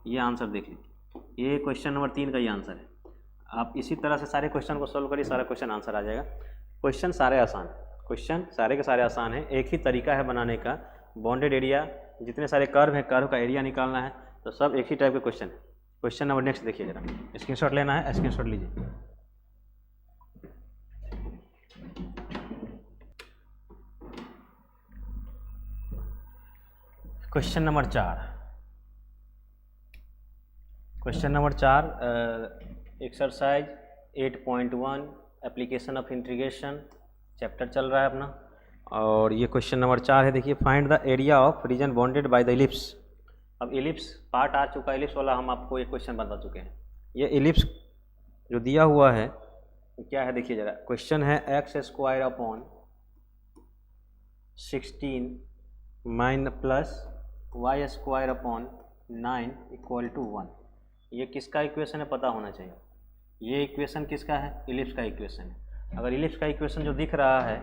ये आंसर देख लीजिए, ये क्वेश्चन नंबर 3 का ही आंसर है। आप इसी तरह से सारे क्वेश्चन को सॉल्व करिए, सारा क्वेश्चन आंसर आ जाएगा। क्वेश्चन सारे आसान, क्वेश्चन सारे के सारे आसान हैं, एक ही तरीका है बनाने का, बॉन्डेड एरिया जितने सारे कर्व हैं कर्व का एरिया निकालना है, तो सब एक ही टाइप के क्वेश्चन है। क्वेश्चन नंबर नेक्स्ट देखिए जरा, स्क्रीनशॉट लेना है, स्क्रीनशॉट लीजिए। Question number 4, question number 4 exercise 8.1 application of integration chapter चल रहा है अपना, और ये क्वेश्चन नंबर 4 है। देखिए find the area of reason bounded by the ellipse. अब इलिप्स पार्ट आ चुका है, इलिप्स वाला हम आपको एक क्वेश्चन बता चुके हैं। ये इलिप्स जो दिया हुआ है क्या है देखिए जरा, क्वेश्चन है x² / 16 प्लस y² / 9 = 1। ये किसका इक्वेशन है पता होना चाहिए, ये इक्वेशन किसका है इलिप्स का इक्वेशन है। अगर इलिप्स का इक्वेशन जो दिख रहा है,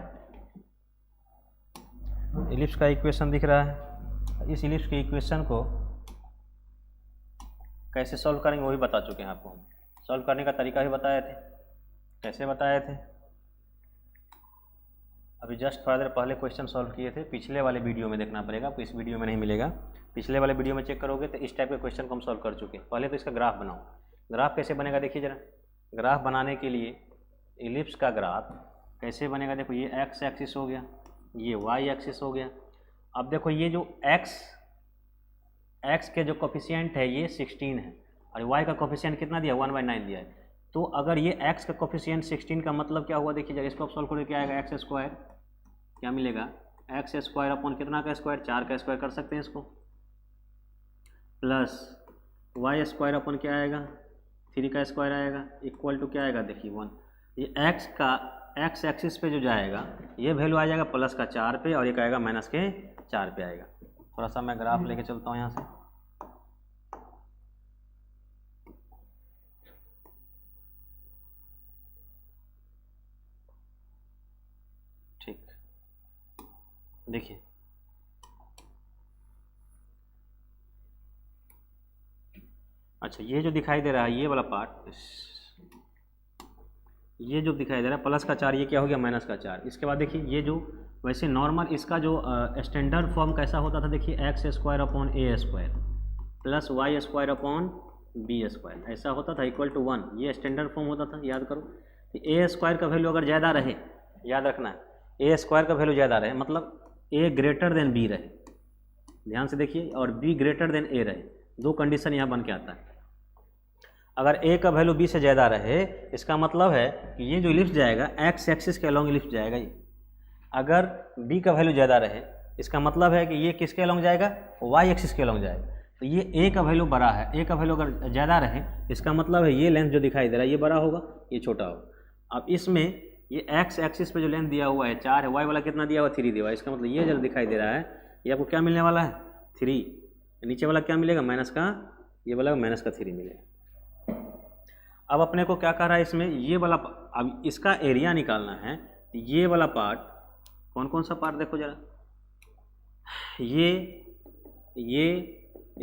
इलिप्स का इक्वेशन दिख रहा है, इस इलिप्स के इक्वेशन को कैसे सॉल्व करेंगे वो भी बता चुके हैं आपको, हम सॉल्व करने का तरीका भी बताए थे, कैसे बताए थे, अभी जस्ट थोड़ा देर पहले क्वेश्चन सॉल्व किए थे, पिछले वाले वीडियो में देखना पड़ेगा आपको, इस वीडियो में नहीं मिलेगा, पिछले वाले वीडियो में चेक करोगे तो इस टाइप के क्वेश्चन को हम सॉल्व कर चुके हैं। पहले तो इसका ग्राफ बनाओ, ग्राफ कैसे बनेगा देखिए जरा, ग्राफ बनाने के लिए इलिप्स का ग्राफ कैसे बनेगा, देखो ये x एक्सिस हो गया, ये y एक्सिस हो गया। अब देखो ये जो x के जो कोफिशिएंट है ये 16 है और y का कोफिशिएंट कितना दिया 1/9 दिया है, तो अगर ये x का कोफिशिएंट 16 का मतलब क्या हुआ देखिए जरा, इसको आप सॉल्व करोगे क्या आएगा x², क्या मिलेगा x² अपॉन कितना का स्क्वायर 4 का स्क्वायर कर सकते हैं इसको, प्लस y² अपॉन क्या आएगा 3 का स्क्वायर आएगा, इक्वल टू क्या आएगा देखिए 1। ये x का x एक्सिस पे जो जाएगा ये वैल्यू आ जाएगा प्लस का 4 पे और एक आएगा माइनस के 4 पे आएगा। थोड़ा सा मैं ग्राफ लेके चलता हूँ यहाँ से, ठीक देखिए अच्छा, ये जो दिखाई दे रहा है ये वाला पार्ट ये जो दिखाई दे रहा है प्लस का 4, ये क्या हो गया माइनस का 4। इसके बाद देखिए ये जो वैसे नॉर्मल इसका जो स्टैंडर्ड फॉर्म कैसा होता था, देखिए x square upon a square plus Y square upon b square, ऐसा होता था इक्वल टू 1। ये स्टैंडर्ड फॉर्म होता था, याद करो। कि ए स्क्वायर का वैल्यू अगर ज़्यादा रहे, याद रखना है, ए स्क्वायर का वैल्यू ज़्यादा रहे मतलब ए ग्रेटर देन बी रहे, ध्यान से देखिए, और बी ग्रेटर देन ए रहे, दो कंडीशन यहाँ बन के आता है। अगर ए का वैल्यू बी से ज़्यादा रहे, इसका मतलब है कि ये जो इलिप्स जाएगा एक्स एक्सिस के अलॉन्ग इलिप्स जाएगा ये। अगर बी का वैल्यू ज़्यादा रहे, इसका मतलब है कि ये किसके अलॉन्ग जाएगा, वाई एक्सिस के अलॉन्ग जाएगा। तो ये ए का वैल्यू बड़ा है, ए का वैल्यू अगर ज़्यादा रहे, इसका मतलब है ये लेंथ जो दिखाई दे रहा है ये बड़ा होगा, ये छोटा होगा। अब इसमें ये एक्स एक्सिस पे जो लेंथ दिया हुआ है 4 है, वाई वाला कितना दिया हुआ 3 दिया हुआ है, इसका मतलब ये जो दिखाई दे रहा है ये आपको क्या मिलने वाला है 3, नीचे वाला क्या मिलेगा माइनस का, ये वाला माइनस का 3 मिलेगा। अब अपने को क्या कर रहा है इसमें, ये वाला, अब इसका एरिया निकालना है। ये वाला पार्ट, कौन कौन सा पार्ट देखो जरा, ये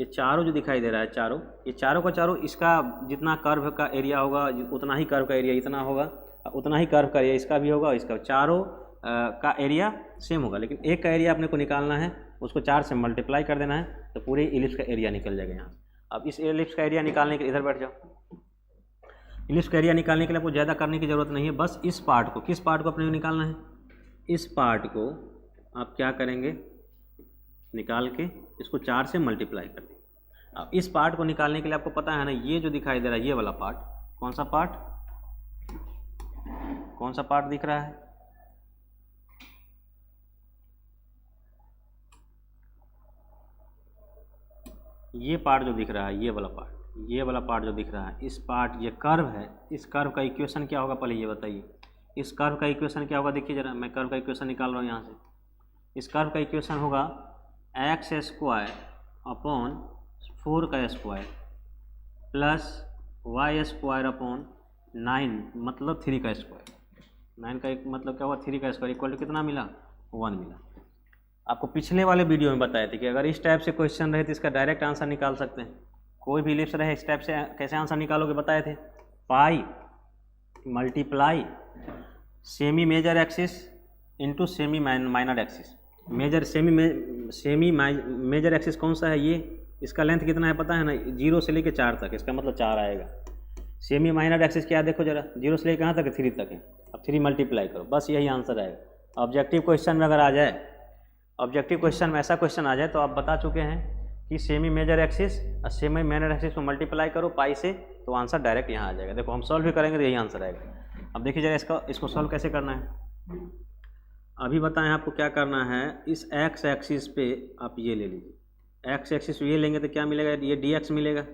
चारों जो दिखाई दे रहा है, चारों, ये चारों का चारों, इसका जितना कर्व का एरिया होगा उतना ही कर्व का एरिया इतना होगा, उतना ही कर्व का एरिया इसका भी होगा, इसका चारों का एरिया सेम होगा। लेकिन एक का एरिया अपने को निकालना है, उसको 4 से मल्टीप्लाई कर देना है, तो पूरे इलिप्स का एरिया निकल जाएगा यहाँ। अब इस इलिप्स का एरिया निकालने के लिए इधर बैठ जाओ। इलिप्स का एरिया निकालने के लिए आपको ज़्यादा करने की ज़रूरत नहीं है, बस इस पार्ट को, किस पार्ट को अपने को निकालना है, इस पार्ट को आप क्या करेंगे, निकाल के इसको 4 से मल्टीप्लाई कर दें। अब इस पार्ट को निकालने के लिए आपको पता है ना, ये जो दिखाई दे रहा है ये वाला पार्ट, कौन सा पार्ट, कौन सा पार्ट दिख रहा है, ये पार्ट जो दिख रहा है, ये वाला पार्ट, ये वाला पार्ट जो दिख रहा है, इस पार्ट, ये कर्व है, इस कर्व का इक्वेशन क्या होगा पहले ये बताइए। इस कर्व का इक्वेशन क्या होगा, देखिए जरा, मैं कर्व का इक्वेशन निकाल रहा हूँ यहाँ से। इस कर्व का इक्वेशन होगा एक्स स्क्वायर अपॉन 4 का square plus Y square upon 9 मतलब 3 का स्क्वायर। 9 का एक मतलब क्या हुआ 3 का स्क्वायर इक्वल टू कितना मिला 1 मिला। आपको पिछले वाले वीडियो में बताए थे कि अगर इस टाइप से क्वेश्चन रहे तो इसका डायरेक्ट आंसर निकाल सकते हैं। कोई भी इलिप्स रहे इस टाइप से कैसे आंसर निकालोगे बताए थे, pi multiply semi major axis into semi minor axis. Semi major axis कौन सा है, ये इसका लेंथ कितना है पता है ना, 0 से लेके 4 तक, इसका मतलब 4 आएगा। सेमी माइनर एक्सिस क्या है देखो जरा, 0 से लेकर कहाँ तक है 3 तक है। अब 3 मल्टीप्लाई करो, बस यही आंसर आएगा। ऑब्जेक्टिव क्वेश्चन में अगर आ जाए, ऑब्जेक्टिव क्वेश्चन में ऐसा क्वेश्चन आ जाए तो आप बता चुके हैं कि सेमी मेजर एक्सिस और सेमी माइनर एक्सिस को मल्टीप्लाई करो पाई से, तो आंसर डायरेक्ट यहाँ आ जाएगा। देखो हम सॉल्व भी करेंगे तो यही आंसर आएगा। अब देखिए जरा इसको सॉल्व कैसे करना है, अभी बताएं आपको क्या करना है। इस एक्स एक्सिस पे आप ये ले लीजिए, एक्स एक्सिस ये लेंगे तो क्या मिलेगा, ये डी एक्स मिलेगा।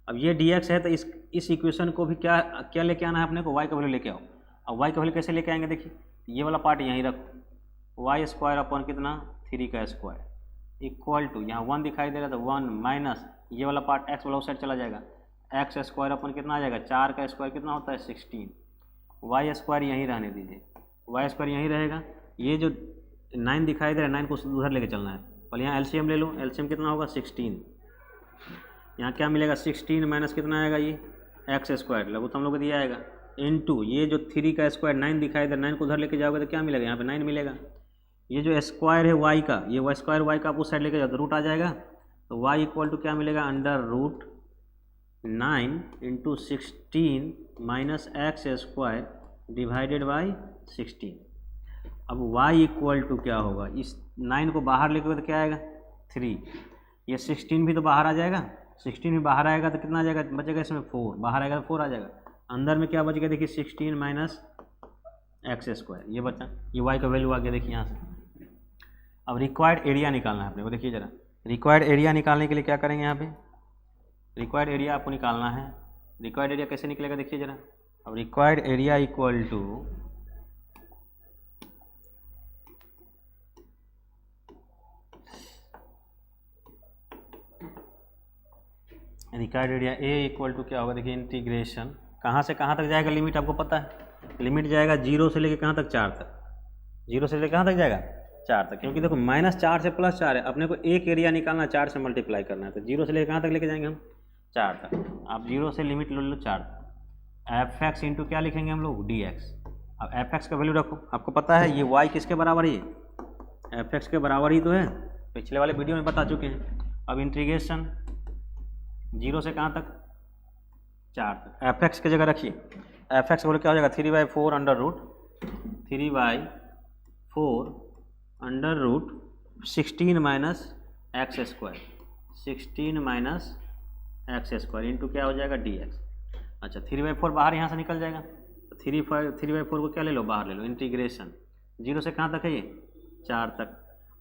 अब ये डी एक्स है तो इस इक्वेशन को भी क्या लेके आना है अपने को, वाई का वैल्यू लेके आओ। अब वाई का वैल्यू कैसे लेके आएंगे, देखिए ये वाला पार्ट यहीं रखो, वाई स्क्वायर अपॉन कितना 3 का स्क्वायर इक्वल टू, यहाँ 1 दिखाई दे रहा था 1 माइनस ये वाला पार्ट एक्स वाला उस साइड चला जाएगा, एक्स स्क्वायर अपन कितना आ जाएगा 4 का स्क्वायर कितना होता है 16, वाई स्क्वायर यहीं रहने दीजिए, वाई स्क्वायर यहीं रहेगा। ये जो 9 दिखाई दे रहा है 9 को उधर लेके चलना है, पहले यहाँ एलसीएम ले लो, एलसीएम कितना होगा 16, यहाँ क्या मिलेगा 16 माइनस कितना आएगा ये एक्स स्क्वायर लघुत्तम लोग दिया आएगा इनटू ये जो 3 का स्क्वायर 9 दिखाई दे, 9 को उधर लेके जाओगे तो क्या मिलेगा यहाँ पे 9 मिलेगा। ये जो स्क्वायर है वाई का, ये वाई स्क्वायर वाई का आप उस साइड लेके जाओ तो रूट आ जाएगा, तो वाई इक्वल टू क्या मिलेगा under root 9 into 16 minus x square divided by 16। अब y इक्वल टू क्या होगा, इस 9 को बाहर लेके तो क्या आएगा 3, ये 16 भी तो बाहर आ जाएगा, 16 भी बाहर आएगा तो कितना आ जाएगा बचेगा इसमें 4, बाहर आएगा तो 4 आ जाएगा, अंदर में क्या बचेगा देखिए 16 माइनस एक्स स्क्वायर, ये बचा, ये y का वैल्यू आ गया देखिए यहाँ से। अब रिक्वायर्ड एरिया निकालना है अपने को, देखिए जरा रिक्वायर्ड एरिया निकालने के लिए क्या करेंगे यहाँ पे, रिक्वायर्ड एरिया आपको निकालना है। रिक्वायर्ड एरिया कैसे निकलेगा देखिए जरा, अब required area equal to required area A equal to क्या होगा देखिए इंटीग्रेशन, कहाँ से कहाँ तक जाएगा लिमिट आपको पता है, लिमिट जाएगा 0 से लेके कहाँ तक 4 तक, 0 से लेके कहाँ तक जाएगा 4 तक, क्योंकि देखो -4 से +4 है, अपने को एक एरिया निकालना 4 से मल्टीप्लाई करना है, तो 0 से लेकर कहाँ तक लेके जाएंगे हम 4 तक। आप 0 से लिमिट ले लो 4 तक, एफ एक्स इंटू क्या लिखेंगे हम लोग, डी एक्स। अब एफ एक्स का वैल्यू रखो, आपको पता है ये वाई किसके बराबर है, एफ एक्स के बराबर ही तो है, पिछले वाले वीडियो में बता चुके हैं। अब इंटीग्रेशन 0 से कहाँ तक, 4 तक। एफ एक्स की जगह रखिए, एफ एक्स बोले क्या हो जाएगा, 3/4 under root 3/4 under root 16 minus x square, 16 minus x square into क्या हो जाएगा, डी एक्स। अच्छा 3/4 बाहर यहाँ से निकल जाएगा, 3/4 को क्या ले लो, बाहर ले लो। इंटीग्रेशन 0 से कहाँ तक है ये, 4 तक।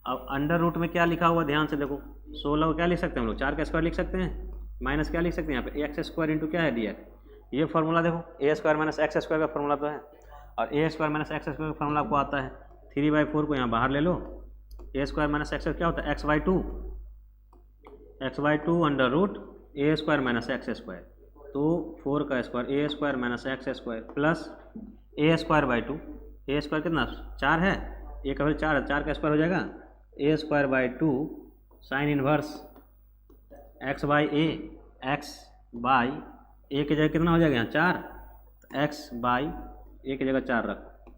अब अंडर रूट में क्या लिखा हुआ ध्यान से देखो, 16 को क्या लिख सकते हैं हम लोग, 4 का स्क्वायर लिख सकते हैं, माइनस क्या लिख सकते हैं यहाँ पे, एक्स स्क्वायर इंटू क्या है, डी एक्स। ये फार्मूला देखो, a square minus x square का फार्मूला तो है, और a square minus x square का फार्मूला आपको आता है। 3/4 को यहाँ बाहर ले लो, ए स्क्वायर माइनस एक्स क्या होता है, x/2 under root a square minus x square, तो 4 का square a square minus x square plus a square, a square कितना 4 है, ए का वैल्यू 4 है, 4 का स्क्वायर हो जाएगा ए स्क्वायर/2 साइन इनवर्स x/a, x/a की जगह कितना हो जाएगा यहाँ 4, x/a की जगह 4 रखो,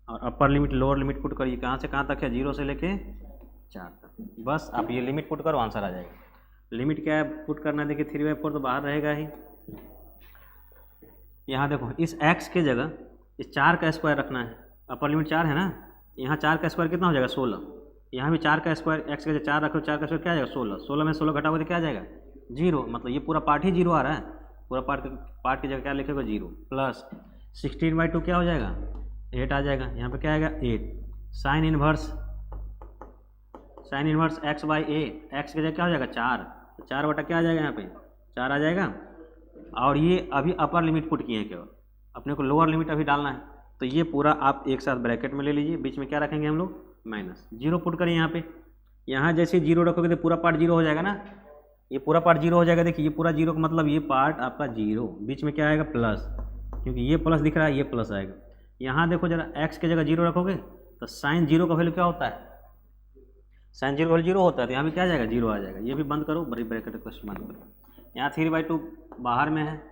और अपर लिमिट लोअर लिमिट पुट करिए, कहाँ से कहाँ तक है, 0 से लेके 4 तक। बस आप ये लिमिट पुट करो, आंसर आ जाएगा। लिमिट क्या है पुट करना है, देखिए 3/4 तो बाहर रहेगा ही। यहाँ देखो इस x के जगह इस 4 का स्क्वायर रखना है, अपर लिमिट 4 है ना, यहाँ 4 का स्क्वायर कितना हो जाएगा 16, यहाँ भी 4 का स्क्वायर, x के जगह 4 रखो, 4 का स्क्वायर क्या आ जाएगा 16, 16 में 16 घटाओगे तो क्या आ जाएगा 0, मतलब ये पूरा पार्ट ही 0 आ रहा है, पूरा पार्ट की जगह क्या लिखेगा 0, प्लस 16/2 क्या हो जाएगा 8 आ जाएगा, यहाँ पे क्या आएगा 8, साइन इनवर्स x/a, x की जगह क्या हो जाएगा 4, 4 बटा क्या आ जाएगा यहाँ पे 4 आ जाएगा। और ये अभी अपर लिमिट पुट किए हैं, केवल अपने को लोअर लिमिट अभी डालना है, तो ये पूरा आप एक साथ ब्रैकेट में ले लीजिए, बीच में क्या रखेंगे हम लोग माइनस, 0 पुट करें यहाँ पे, यहाँ जैसे 0 रखोगे तो पूरा पार्ट 0 हो जाएगा ना, ये पूरा पार्ट 0 हो जाएगा। देखिए ये पूरा 0 का मतलब ये पार्ट आपका 0, बीच में क्या आएगा प्लस, क्योंकि ये प्लस दिख रहा है, ये प्लस आएगा। यहाँ देखो जरा x की जगह 0 रखोगे तो साइन 0 का वैल्यू क्या होता है, साइन 0 का वैल्यू 0 होता है, तो यहाँ भी क्या आ जाएगा 0 आ जाएगा। ये भी बंद करो, बड़ी ब्रैकेट क्वेश्चन बंद करो। यहाँ 3/2 बाहर में है,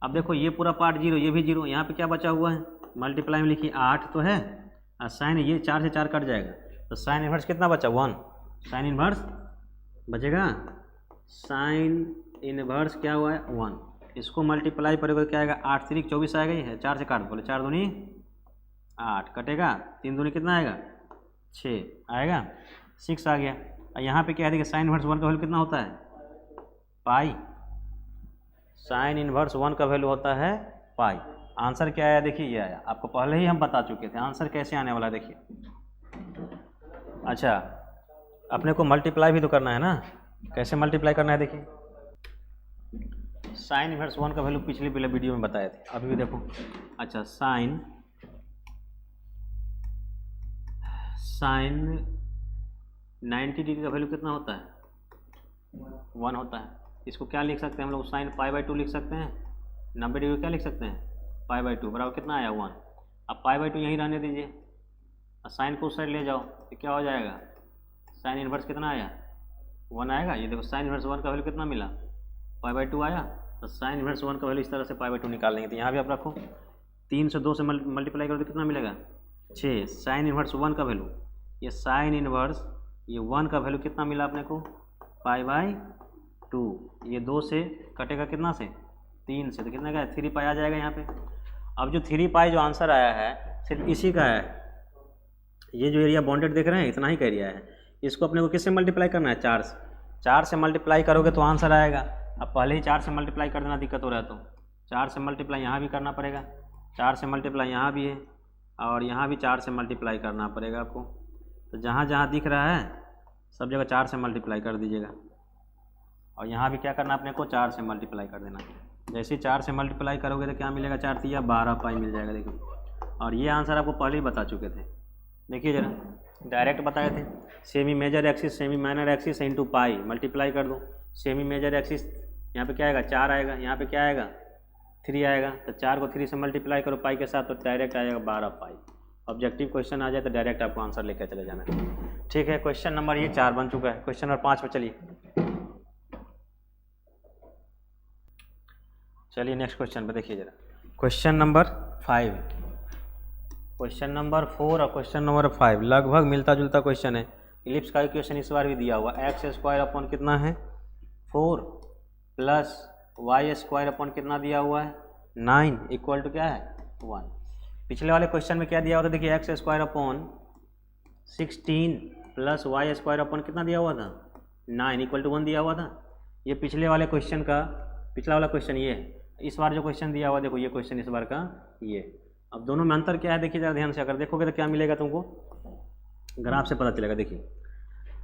अब देखो ये पूरा पार्ट 0, ये भी 0, यहाँ पे क्या बचा हुआ है, मल्टीप्लाई में लिखिए 8 तो है, और साइन ये 4 से 4 कट जाएगा, तो साइन इनवर्स कितना बचा 1, साइन इनवर्स बचेगा, साइन इनवर्स क्या हुआ है 1, इसको मल्टीप्लाई करोगे क्या आएगा 8 3 24 आएगा, ये है 4 से काट बोले 4 दूनी 8 कटेगा, 3 दूनी कितना आएगा 6 आएगा, 6 आ गया। और यहाँ पे क्या है देखिए साइन इनवर्स 1 का वैल्यू कितना होता है पाई, साइन इनवर्स 1 का वैल्यू होता है पाई। आंसर क्या आया देखिए, ये आया, आपको पहले ही हम बता चुके थे आंसर कैसे आने वाला देखिए। अच्छा अपने को मल्टीप्लाई भी तो करना है ना, कैसे मल्टीप्लाई करना है देखिए, साइन इनवर्स 1 का वैल्यू पिछले वीडियो में बताए थे, अभी भी देखो। अच्छा साइन 90 डिग्री का वैल्यू कितना होता है 1 होता है, इसको क्या लिख सकते हैं हम लोग, साइन π/2 लिख सकते हैं, 90 डिग्री क्या लिख सकते हैं π/2 बराबर कितना आया 1। अब π/2 यहीं रहने दीजिए, और साइन को उस साइड ले जाओ तो क्या हो जाएगा, साइन इनवर्स कितना आया 1 आएगा। ये देखो साइन इनवर्स 1 का वैल्यू कितना मिला π/2 आया, तो साइन इनवर्स 1 का वैल्यू इस तरह से π/2 निकाल लेंगे। तो यहाँ भी आप रखो 3 से 2 से मल्टीप्लाई करो तो कितना मिलेगा 6, साइन इनवर्स 1 का वैल्यू, ये साइन इनवर्स ये 1 का वैल्यू कितना मिला अपने को π/2, ये 2 से कटेगा कितना से 3 से, तो कितना का 3 पाई आ जाएगा यहाँ पे। अब जो 3 पाई जो आंसर आया है सिर्फ इसी का है, ये जो एरिया बॉन्डेड देख रहे हैं इतना ही का एरिया है, इसको अपने को किससे मल्टीप्लाई करना है 4 से, 4 से मल्टीप्लाई करोगे तो आंसर आएगा। अब पहले ही 4 से मल्टीप्लाई कर देना दिक्कत हो रहा है, तो 4 से मल्टीप्लाई यहाँ भी करना पड़ेगा, 4 से मल्टीप्लाई यहाँ भी है, और यहाँ भी 4 से मल्टीप्लाई करना पड़ेगा आपको। तो जहाँ जहाँ दिख रहा है सब जगह 4 से मल्टीप्लाई कर दीजिएगा, और यहाँ भी क्या करना अपने को 4 से मल्टीप्लाई कर देना। जैसे ही 4 से मल्टीप्लाई करोगे तो क्या मिलेगा 4 3 12 पाई मिल जाएगा देखिए। और ये आंसर आपको पहले ही बता चुके थे, देखिए जरा डायरेक्ट बताए थे, semi major axis semi minor axis into pi, multiply कर दो, सेमी मेजर एक्सिस यहाँ पे क्या आएगा 4 आएगा, यहाँ पे क्या आएगा 3 आएगा, तो 4 को 3 से मल्टीप्लाई करो पाई के साथ तो डायरेक्ट आएगा 12 पाई। ऑब्जेक्टिव क्वेश्चन आ जाए तो डायरेक्ट आपको आंसर लेकर चले जाना है। ठीक है, क्वेश्चन नंबर ये 4 बन चुका है। क्वेश्चन नंबर 5 पे चलिए नेक्स्ट क्वेश्चन पे देखिए जरा। क्वेश्चन नंबर 5, क्वेश्चन नंबर 4 और क्वेश्चन नंबर 5 लगभग मिलता जुलता क्वेश्चन है। इलिप्स का इक्वेशन इस बार भी दिया हुआ एक्स स्क्वायर अपॉन कितना है 4 प्लस वाई स्क्वायर अपॉन कितना दिया हुआ है 9 इक्वल टू क्या है 1। पिछले वाले क्वेश्चन में क्या दिया हुआ था देखिए x square upon 16 plus Y square upon कितना दिया हुआ था 9 इक्वल टू 1 दिया हुआ था। ये पिछले वाले क्वेश्चन का पिछला वाला क्वेश्चन ये है। इस बार जो क्वेश्चन दिया हुआ देखो ये क्वेश्चन इस बार का ये। अब दोनों में अंतर क्या है देखिए जरा ध्यान से, अगर देखोगे तो क्या मिलेगा तुमको, ग्राफ से पता चलेगा। देखिए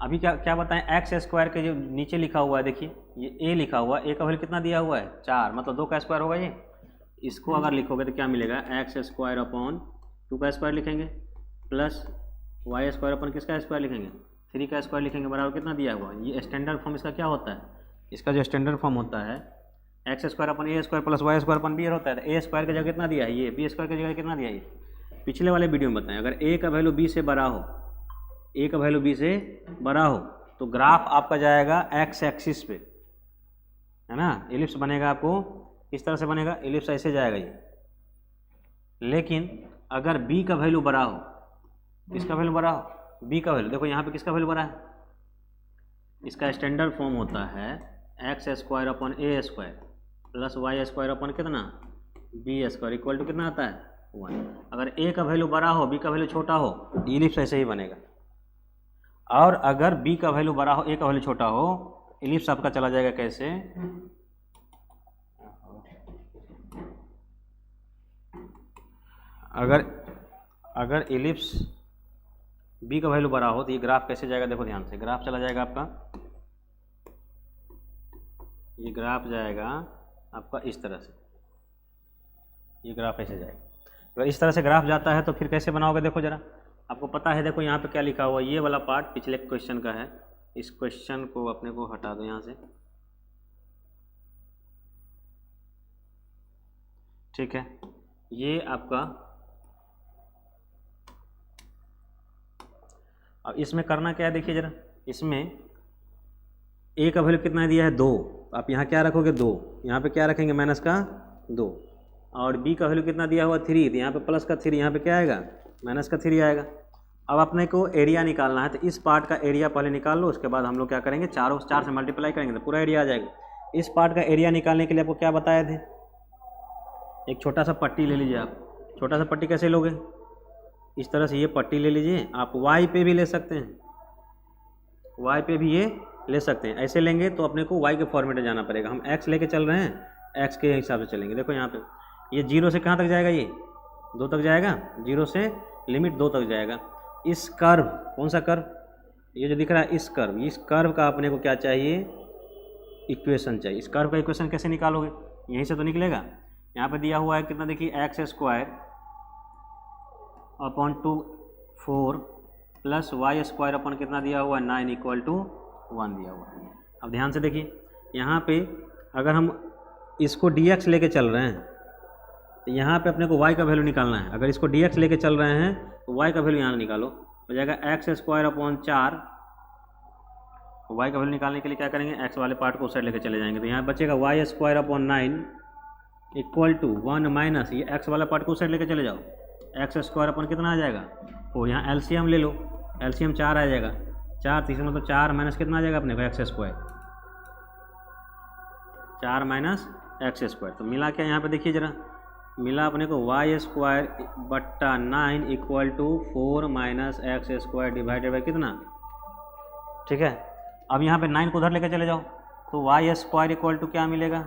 अभी क्या बताएं, एक्स स्क्वायर के जो नीचे लिखा हुआ है देखिए ये ए लिखा हुआ है, ए का वैल्यू कितना दिया हुआ है 4, मतलब 2 का स्क्वायर होगा ये। इसको अगर लिखोगे तो क्या मिलेगा एक्स स्क्वायर अपॉन 2 का स्क्वायर लिखेंगे प्लस वाई स्क्वायर अपॉन किसका स्क्वायर लिखेंगे 3 का स्क्वायर लिखेंगे, बराबर कितना दिया हुआ है। ये स्टैंडर्ड फॉर्म इसका क्या होता है, इसका जो स्टैंडर्ड फॉर्म होता है x square upon a square plus Y square upon b होता है। ए स्क्वायर की जगह कितना दिया है ये, बी स्क्वायर की जगह कितना दिया है ये। पिछले वाले वीडियो में बताएं अगर ए का वैल्यू बी से बड़ा हो, ए का वैल्यू बी से बड़ा हो तो ग्राफ आपका जाएगा एक्स एक्सिस पे, है ना। एलिप्स बनेगा आपको इस तरह से बनेगा, एलिप्स ऐसे जाएगा ये। लेकिन अगर बी का वैल्यू बड़ा हो, किसका वैल्यू बड़ा हो बी का वैल्यू, देखो यहाँ पे किसका वैल्यू बड़ा है, इसका स्टैंडर्ड फॉर्म होता है x square upon a square plus Y square upon कितना बी स्क्वायर इक्वल टू कितना आता है 1। अगर ए का वैल्यू बड़ा हो बी का वैल्यू छोटा हो इलिप्स ऐसे ही बनेगा, और अगर बी का वैल्यू बड़ा हो ए का वैल्यू छोटा हो इलिप्स आपका चला जाएगा कैसे, अगर इलिप्स बी का वैल्यू बड़ा हो तो ये ग्राफ कैसे जाएगा, देखो ध्यान से, ग्राफ चला जाएगा आपका, ये ग्राफ जाएगा आपका इस तरह से, ये ग्राफ ऐसे जाएगा। अगर इस तरह से ग्राफ जाता है तो फिर कैसे बनाओगे, देखो जरा आपको पता है, देखो यहाँ पे क्या लिखा हुआ है, ये वाला पार्ट पिछले क्वेश्चन का है, इस क्वेश्चन को अपने को हटा दो यहाँ से, ठीक है। ये आपका, अब इसमें करना क्या है देखिए जरा, इसमें ए का वैल्यू कितना दिया है 2, आप यहाँ क्या रखोगे 2, यहाँ पे क्या रखेंगे माइनस का 2, और बी का वैल्यू कितना दिया हुआ 3, तो यहाँ पे प्लस का 3, यहाँ पे क्या आएगा माइनस का 3 आएगा। अब अपने को एरिया निकालना है तो इस पार्ट का एरिया पहले निकाल लो, उसके बाद हम लोग क्या करेंगे 4 से मल्टीप्लाई करेंगे तो पूरा एरिया आ जाएगा। इस पार्ट का एरिया निकालने के लिए आपको क्या बताए थे, एक छोटा सा पट्टी ले लीजिए आप। छोटा सा पट्टी कैसे लोगे, इस तरह से ये पट्टी ले लीजिए, आप वाई पे भी ले सकते हैं, वाई पे भी ये ले सकते हैं। ऐसे लेंगे तो अपने को वाई के फॉर्मेट में जाना पड़ेगा, हम एक्स लेके चल रहे हैं, एक्स के हिसाब से चलेंगे। देखो यहाँ पे ये 0 से कहाँ तक जाएगा, ये 2 तक जाएगा, 0 से लिमिट 2 तक जाएगा। इस कर्व, कौन सा कर्व, ये जो दिख रहा है इस कर्व का अपने को क्या चाहिए, इक्वेशन चाहिए। इस कर्व का इक्वेशन कैसे निकालोगे, यहीं से तो निकलेगा। यहाँ पे दिया हुआ है कितना देखिए x square upon 4 plus Y square upon कितना दिया हुआ है 9 इक्वल टू 1 दिया हुआ है। अब ध्यान से देखिए यहाँ पे अगर हम इसको dx लेके चल रहे हैं तो यहाँ पे अपने को y का वैल्यू निकालना है। अगर इसको dx लेके चल रहे हैं तो y का वैल्यू यहाँ निकालो, हो जाएगा एक्स स्क्वायर अपॉन 4। y का वैल्यू निकालने के लिए क्या करेंगे, x वाले पार्ट को उस साइड लेके चले जाएंगे तो यहाँ बचेगा Y square upon 9 equal to 1 minus ये x वाला पार्ट को उस साइड लेके चले जाओ, एक्स स्क्वायर अपॉन कितना आ जाएगा, और यहाँ एलसीएम ले लो, एलसीएम 4 आ जाएगा, 4 तीसरा मतलब 4 माइनस कितना आ जाएगा अपने को x square, 4 minus x square. तो मिला क्या यहाँ पे देखिए जरा, मिला अपने को वाई स्क्वायर बट्टा 9 equal to 4 minus x square divided by कितना, ठीक है। अब यहाँ पे 9 को उधर लेकर चले जाओ तो वाई स्क्वायर इक्वल टू क्या मिलेगा,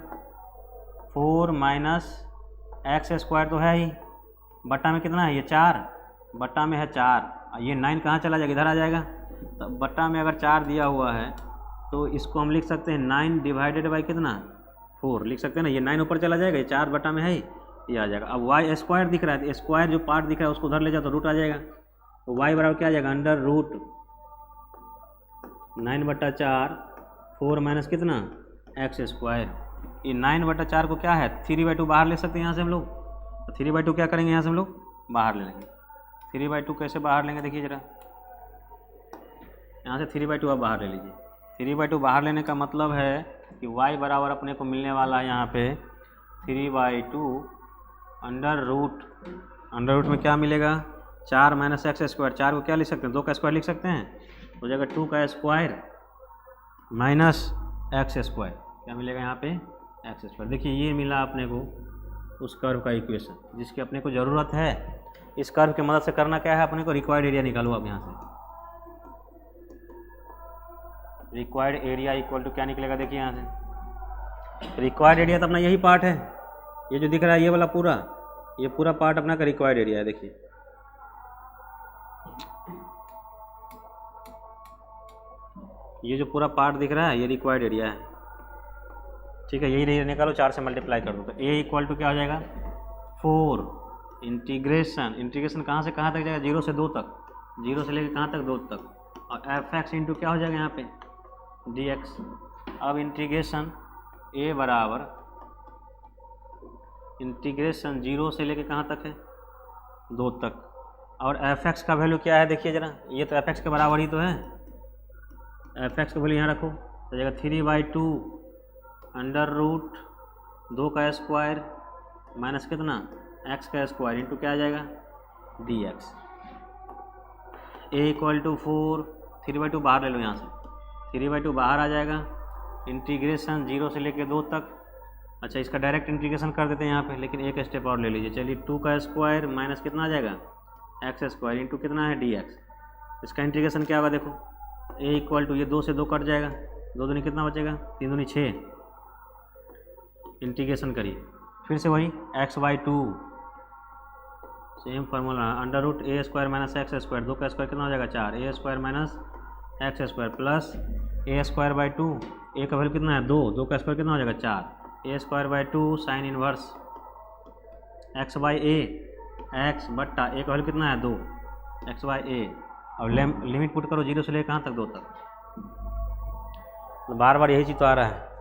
4 माइनस एक्स स्क्वायर तो है ही, बट्टा में कितना है ये 4, बट्टा में है 4, ये 9 कहाँ चला जाएगा, इधर आ जाएगा। तो बट्टा में अगर 4 दिया हुआ है तो इसको हम लिख सकते हैं 9 डिवाइडेड बाई कितना 4 लिख सकते हैं ना, ये 9 ऊपर चला जाएगा, ये 4 बट्टा में है ही, ये आ जाएगा। अब वाई स्क्वायर दिख रहा है, स्क्वायर जो पार्ट दिख रहा है उसको उधर ले जाओ तो रूट आ जाएगा, तो वाई बराबर क्या आ जाएगा, अंडर रूट 9/4 4 माइनस कितना एक्स स्क्वायर। ये 9/4 को क्या है 3/2 बाहर ले सकते हैं यहाँ से हम लोग, तो 3/2 क्या करेंगे यहाँ से हम लोग बाहर ले लेंगे। 3/2 कैसे बाहर लेंगे देखिए जरा, यहाँ से 3/2 आप बाहर ले लीजिए। 3/2 बाहर लेने का मतलब है कि y बराबर अपने को मिलने वाला है यहाँ पे 3/2 अंडर रूट में क्या मिलेगा, 4 माइनस एक्स स्क्वायर, 4 को क्या लिख सकते हैं, 2 का स्क्वायर लिख सकते हैं, हो जाएगा 2 का स्क्वायर माइनस एक्स स्क्वायर, क्या मिलेगा यहाँ पे एक्स स्क्वायर। देखिए ये मिला अपने को उस कर्व का इक्वेशन जिसकी अपने को ज़रूरत है। इस कर्व की मदद से करना क्या है अपने को, रिक्वायर्ड एरिया निकालो आप यहाँ से। रिक्वायर्ड एरिया इक्वल टू क्या निकलेगा, देखिए यहाँ से रिक्वायर्ड एरिया तो अपना यही पार्ट है, ये जो दिख रहा है ये वाला पूरा, ये पूरा पार्ट अपना का रिक्वायर्ड एरिया है। देखिए ये जो पूरा पार्ट दिख रहा है ये रिक्वायर्ड एरिया है, ठीक है। यही एरिया निकालो, 4 से मल्टीप्लाई कर दो तो ए इक्वल टू क्या हो जाएगा 4 इंटीग्रेशन कहाँ से कहाँ तक जाएगा, 0 से 2 तक, 0 से लेकर कहाँ तक 2 तक, और एफ एक्स इंटू क्या हो जाएगा यहाँ पे डी एक्स। अब इंटीग्रेशन ए बराबर इंटीग्रेशन 0 से लेकर कहाँ तक है 2 तक, और एफ एक्स का वैल्यू क्या है देखिए ज़रा, ये तो एफ एक्स के बराबर ही तो है, एफ एक्स का वैल्यू यहाँ रखो तो जाएगा 3/2 अंडर रूट 2 का स्क्वायर माइनस कितना एक्स का स्क्वायर इंटू क्या आ जाएगा D X. A equal to 4, 3/2 बाहर ले लो यहाँ से, 3/2 बाहर आ जाएगा, इंटीग्रेशन 0 से लेके 2 तक। अच्छा इसका डायरेक्ट इंटीग्रेशन कर देते हैं यहाँ पे, लेकिन एक स्टेप और ले लीजिए, चलिए 2 का स्क्वायर माइनस कितना आ जाएगा एक्स स्क्वायर इंटू कितना है डी एक्स। इसका इंटीग्रेशन क्या होगा देखो, ए इक्वल टू ये 2 से 2 कट जाएगा, 2 दूनी कितना बचेगा 3 दूनी 6, इंटीग्रेशन करिए फिर से वही x/2 same formula under root a square minus x square, 2 का स्क्वायर कितना हो जाएगा 4, a square minus x square plus a square, a का वैल्यू कितना है 2, 2 का स्क्वायर कितना हो जाएगा 4, ए स्क्वायर/2 साइन इनवर्स x/a, एक्स बट्टा ए का वैल्यू कितना है 2 x/a, और लिमिट पुट करो 0 से लेकर कहाँ तक 2 तक, तो बार बार यही चीज़ तो आ रहा है,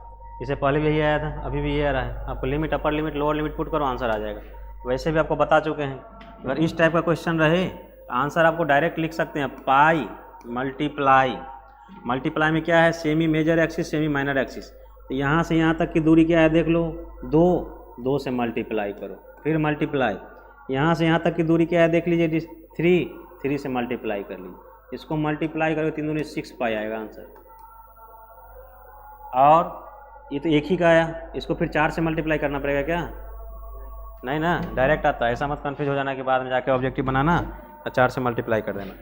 इससे पहले भी यही आया था अभी भी ये आ रहा है। आपको limit upper limit lower limit put करो आंसर आ जाएगा। वैसे भी आपको बता चुके हैं, अगर इस टाइप का क्वेश्चन रहे आंसर आपको डायरेक्ट लिख सकते हैं, पाई मल्टीप्लाई में क्या है semi major axis semi minor axis, तो यहाँ से यहाँ तक की दूरी क्या है देख लो 2 से मल्टीप्लाई करो, फिर मल्टीप्लाई, यहाँ से यहाँ तक की दूरी क्या है देख लीजिए 3 से मल्टीप्लाई कर लीजिए, इसको मल्टीप्लाई करोगे 3 दूनी 6 पाई आएगा आंसर। और ये तो एक ही का आया, इसको फिर 4 से मल्टीप्लाई करना पड़ेगा क्या, नहीं ना डायरेक्ट आता है, ऐसा मत कंफ्यूज हो जाना कि बाद में जाके ऑब्जेक्टिव बनाना और 4 से मल्टीप्लाई कर देना।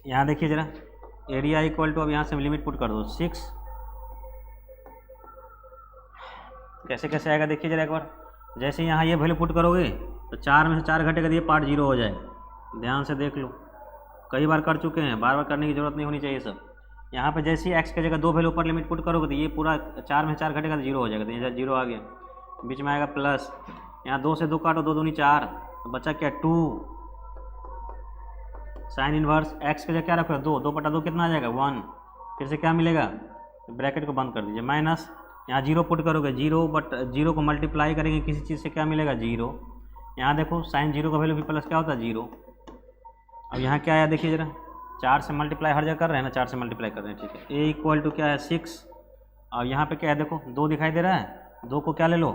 यहाँ देखिए जरा एरिया इक्वल टू, अब यहाँ से लिमिट पुट कर दो 6, कैसे कैसे आएगा देखिए जरा एक बार, जैसे यहाँ ये वैल्यू पुट करोगे तो 4 में से 4 घटेगा तो ये पार्ट 0 हो जाएगा, ध्यान से देख लो, कई बार कर चुके हैं, बार बार करने की जरूरत नहीं होनी चाहिए सब। यहाँ पे जैसे ही एक्स की जगह 2 वैल्यू ऊपर लिमिट पुट करोगे तो ये पूरा 4 में 4 घटेगा तो 0 हो जाएगा, तो ये 0 आ गया, बीच में आएगा प्लस, यहाँ 2 से 2 काटो 2 दूनी 4, तो बचा क्या 2 साइन इनवर्स एक्स की जगह क्या रखो 2/2 कितना आ जाएगा 1, फिर से क्या मिलेगा ब्रैकेट को बंद कर दीजिए माइनस, यहाँ 0 पुट करोगे 0 को मल्टीप्लाई करेंगे किसी चीज़ से क्या मिलेगा 0, यहाँ देखो साइन 0 का वैल्यू भी प्लस क्या होता है 0। अब यहाँ क्या आया देखिए जरा, 4 से मल्टीप्लाई हर जगह कर रहे हैं ना, 4 से मल्टीप्लाई कर रहे हैं, ठीक है। ए इक्वल टू क्या है 6, और यहाँ पे क्या है देखो 2 दिखाई दे रहा है, 2 को क्या ले लो